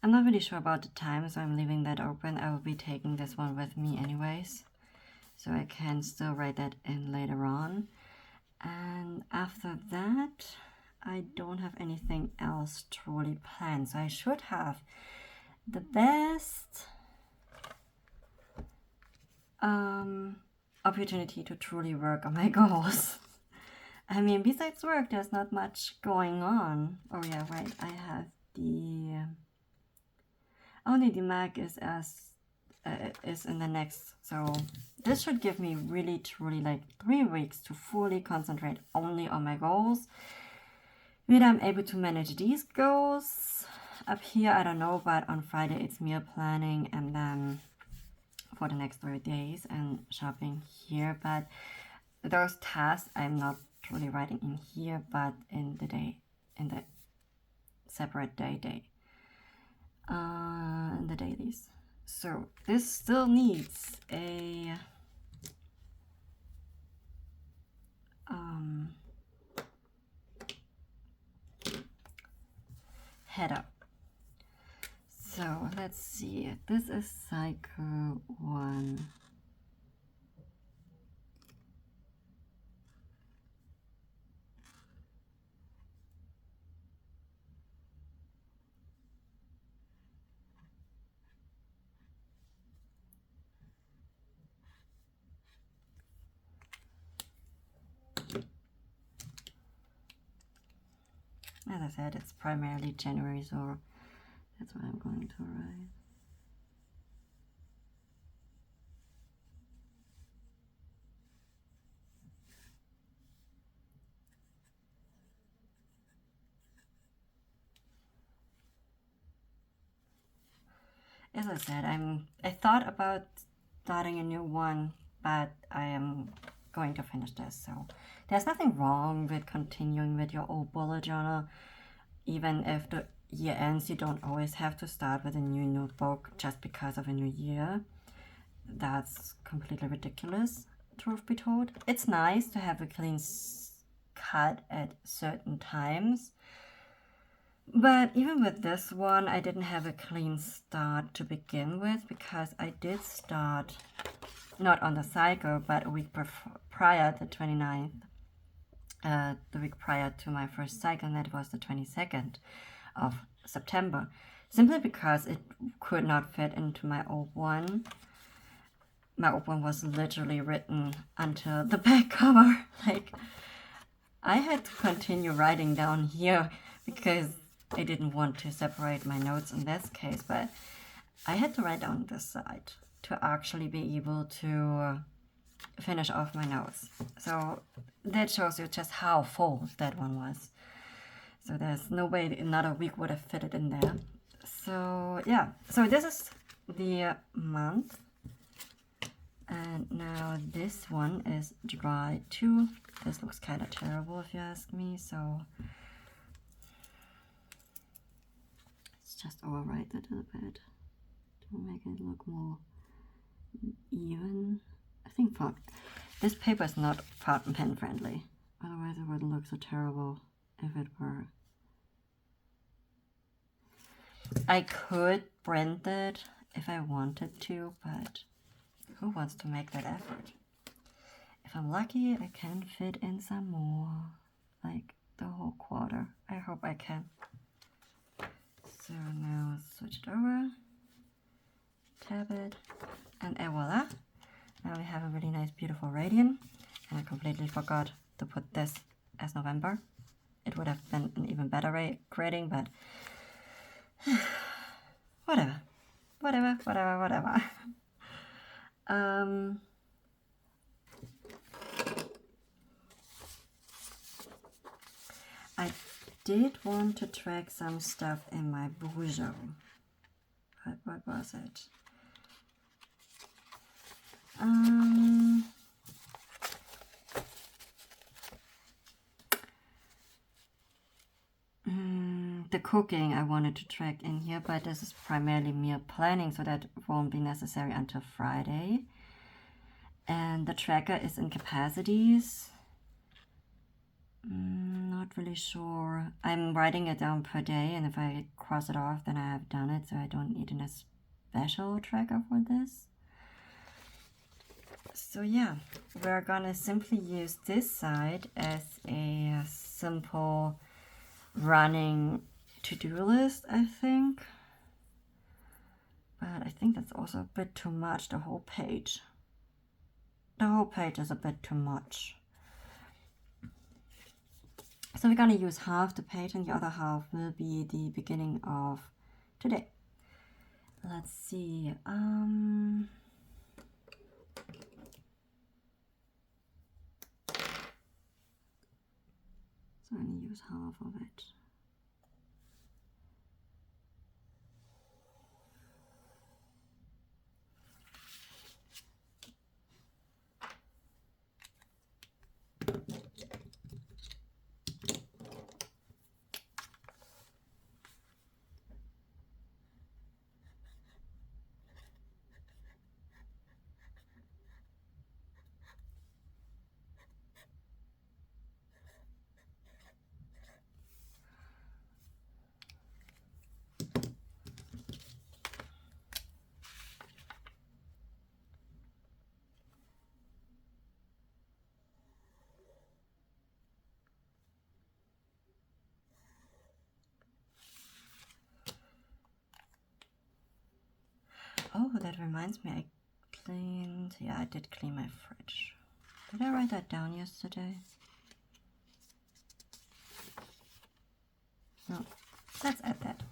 I'm not really sure about the time, so I'm leaving that open. I will be taking this one with me anyways, so I can still write that in later on. And after that, I don't have anything else truly planned, so I should have the best opportunity to truly work on my goals. I mean, besides work, there's not much going on. Oh yeah, right, I have the only the Mac is in the next, so this should give me really truly like 3 weeks to fully concentrate only on my goals. Whether I'm able to manage these goals up here, I don't know, but on Friday it's meal planning and then for the next 3 days and shopping here. But those tasks I'm not truly writing in here, but in the separate day. In the dailies. So this still needs a header. So let's see. This is cycle 1. As I said, it's primarily January, so that's what I'm going to write. As I said, I thought about starting a new one, but I am going to finish this. So there's nothing wrong with continuing with your old bullet journal. Even if the year ends, you don't always have to start with a new notebook just because of a new year. That's completely ridiculous, truth be told. It's nice to have a clean cut at certain times. But even with this one, I didn't have a clean start to begin with because I did start not on the cycle, but a week prior, the 29th, the week prior to my first cycle, and that was the 22nd of September, simply because it could not fit into my old one. My old one was literally written until the back cover. Like, I had to continue writing down here because I didn't want to separate my notes in this case, but I had to write down this side to actually be able to finish off my notes. So that shows you just how full that one was. So there's no way another week would have fitted in there. So yeah, so this is the month. And now this one is dry too. This looks kind of terrible if you ask me, so let's just overwrite that a little bit to make it look more even. I think this paper is not fountain pen friendly, otherwise it would look so terrible if it were. I could print it if I wanted to, but who wants to make that effort? If I'm lucky, I can fit in some more, like the whole quarter. I hope I can. So now switch it over, tab it, and voila. Now we have a really nice, beautiful radian. And I completely forgot to put this as November. It would have been an even better grading, but whatever. I did want to track some stuff in my Bujo. What was it? The cooking I wanted to track in here, but this is primarily meal planning, so that won't be necessary until Friday. And the tracker is in capacities. Not really sure. I'm writing it down per day, and if I cross it off, then I have done it, so I don't need a special tracker for this. So yeah, we're gonna simply use this side as a simple running to-do list, I think. But I think that's also a bit too much, the whole page. The whole page is a bit too much. So we're gonna use half the page and the other half will be the beginning of today. Let's see. So I'm gonna use half of it. Oh, that reminds me, I did clean my fridge. Did I write that down yesterday? No, let's add that.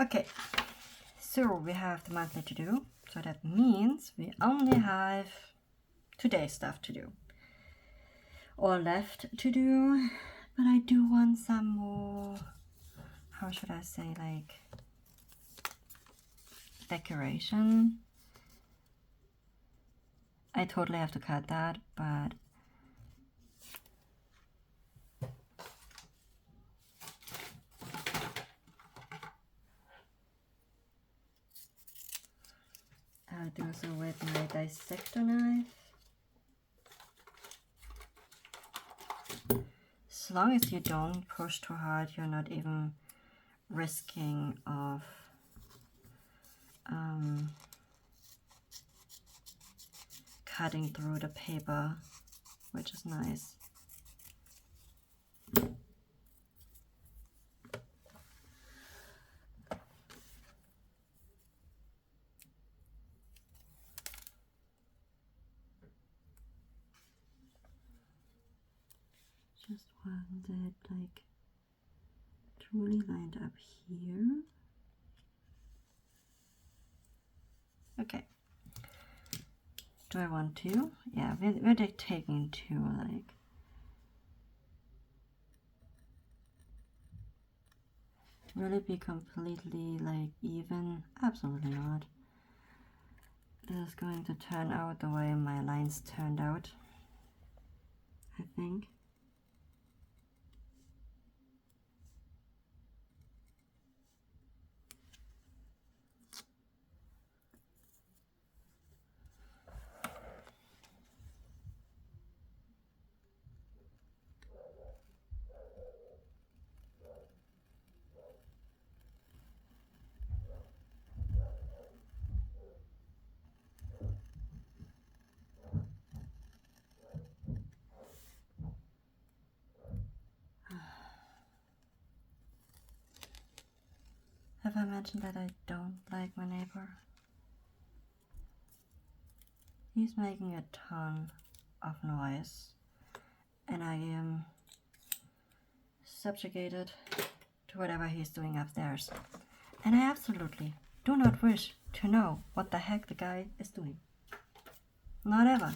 Okay, so we have the monthly to do. So that means we only have today's stuff to do. Or left to do. But I do want some more, how should I say, like decoration. I totally have to cut that, but I'll do so with my dissector knife. As long as you don't push too hard, you're not even risking of cutting through the paper, which is nice. Just want it like truly lined up here. Okay. Do I want to? Yeah, we're taking two, like. Will it be completely like even? Absolutely not. This is going to turn out the way my lines turned out, I think. Have I mentioned that I don't like my neighbor? He's making a ton of noise, and I am subjugated to whatever he's doing upstairs. And I absolutely do not wish to know what the heck the guy is doing. Not ever.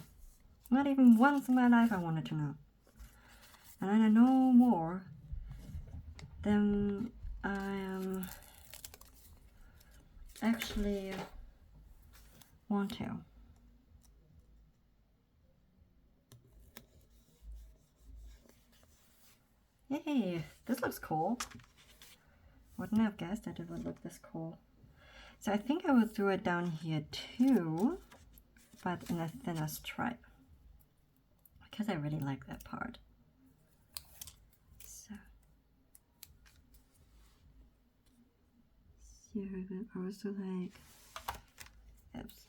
Not even once in my life I wanted to know. And I know more than I am actually want to. Yay, this looks cool. Wouldn't have guessed that it would look this cool. So I think I will do it down here too, but in a thinner stripe, because I really like that part. So here I will also like, oops.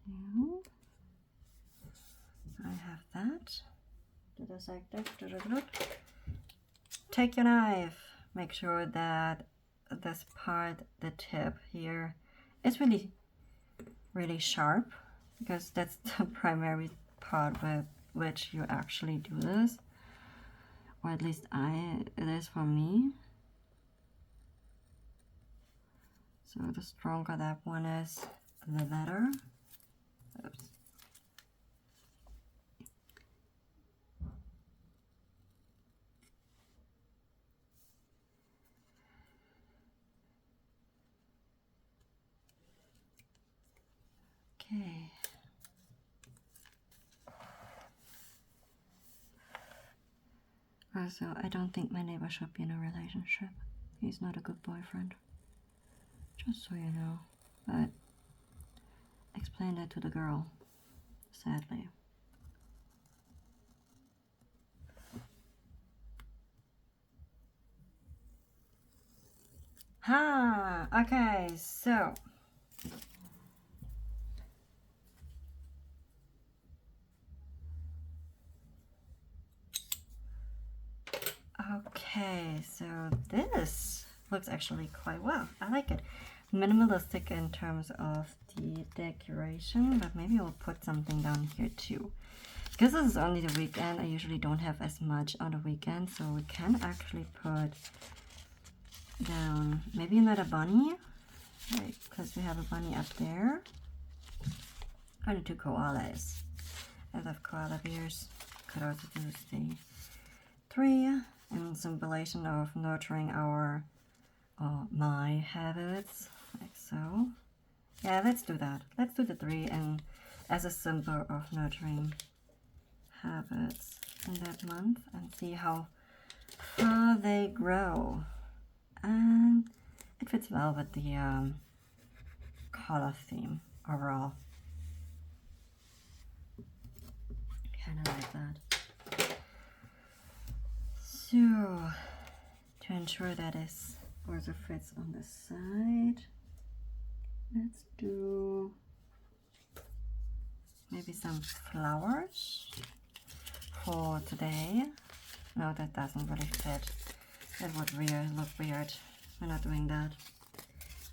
So I have that. Take your knife. Make sure that this part, the tip here, is really, really sharp, because that's the primary part with which you actually do this, or at least it is for me. So the stronger that one is, the better. Oops. Okay. Also, I don't think my neighbor should be in a relationship. He's not a good boyfriend. Just so you know. But explain that to the girl, sadly. Ha! Okay, so this looks actually quite well. I like it. Minimalistic in terms of the decoration, but maybe we'll put something down here too. Because this is only the weekend, I usually don't have as much on the weekend, so we can actually put down maybe another bunny, right? Because we have a bunny up there. And 2 koalas. I love koala bears. Could also do the 3 in symbolization of nurturing our my habits, like so. Yeah, let's do that. Let's do the 3 and as a symbol of nurturing habits in that month and see how far they grow. And it fits well with the color theme overall. Kind of like that. So, to ensure that it also fits on the side, let's do maybe some flowers for today. No, that doesn't really fit. That would look weird. We're not doing that.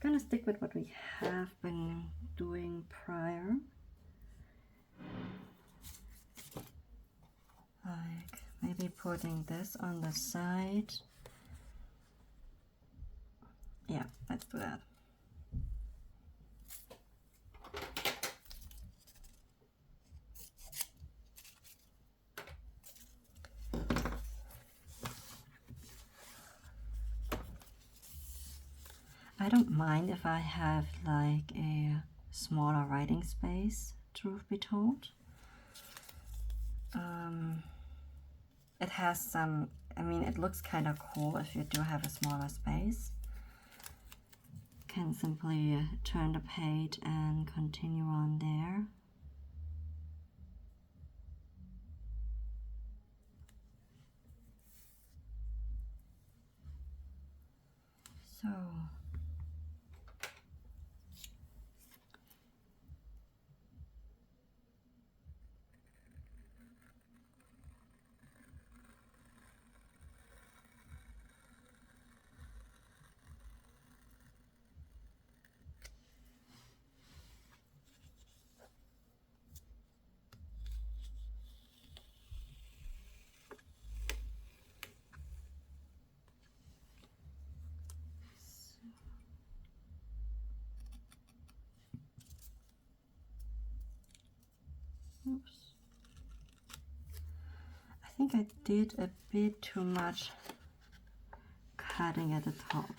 Gonna stick with what we have been doing prior. Like maybe putting this on the side. Yeah, let's do that. I don't mind if I have like a smaller writing space, truth be told. It has some, I mean, it looks kind of cool if you do have a smaller space. Can simply turn the page and continue on there. So, oops. I think I did a bit too much cutting at the top.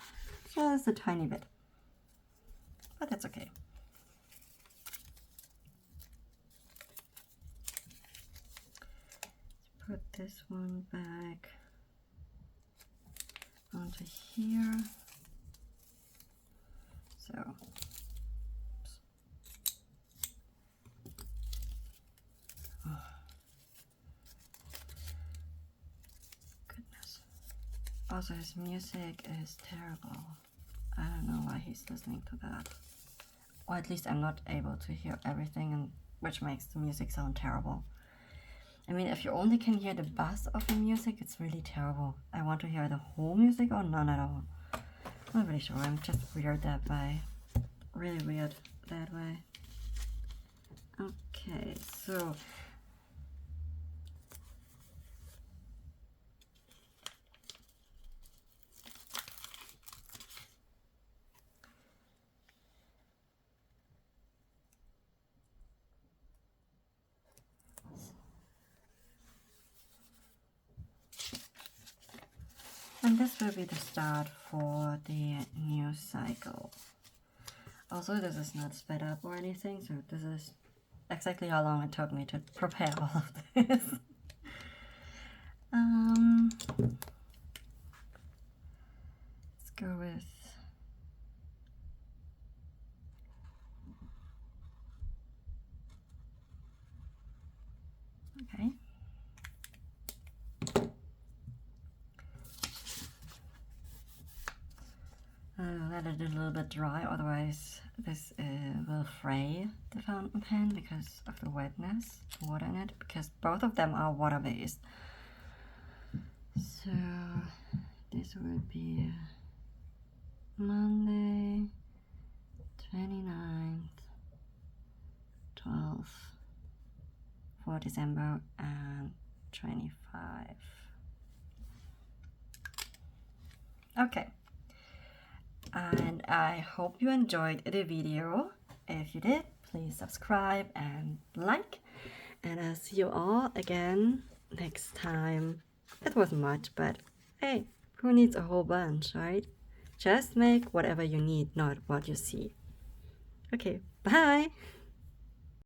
Just a tiny bit. But that's okay. Let's put this one back onto here. So, oops. Oh. Goodness. Also, his music is terrible. I don't know why he's listening to that. Or at least I'm not able to hear everything, and which makes the music sound terrible. I mean, if you only can hear the bass of the music, it's really terrible. I want to hear the whole music or none at all. I'm not really sure. I'm just weird that way. Really weird that way. Okay, so and this will be the start for the new cycle. Also, this is not sped up or anything, so this is exactly how long it took me to prepare all of this. Let's go with okay. Let it a little bit dry, otherwise this will fray the fountain pen because of the wetness, water in it, because both of them are water-based. So this will be Monday, 29th, 12th, for December and 25. Okay, and I hope you enjoyed the video. If you did, please subscribe and like, and I'll see you all again next time. It wasn't much, but hey, who needs a whole bunch, right? Just make whatever you need, not what you see. Okay, bye!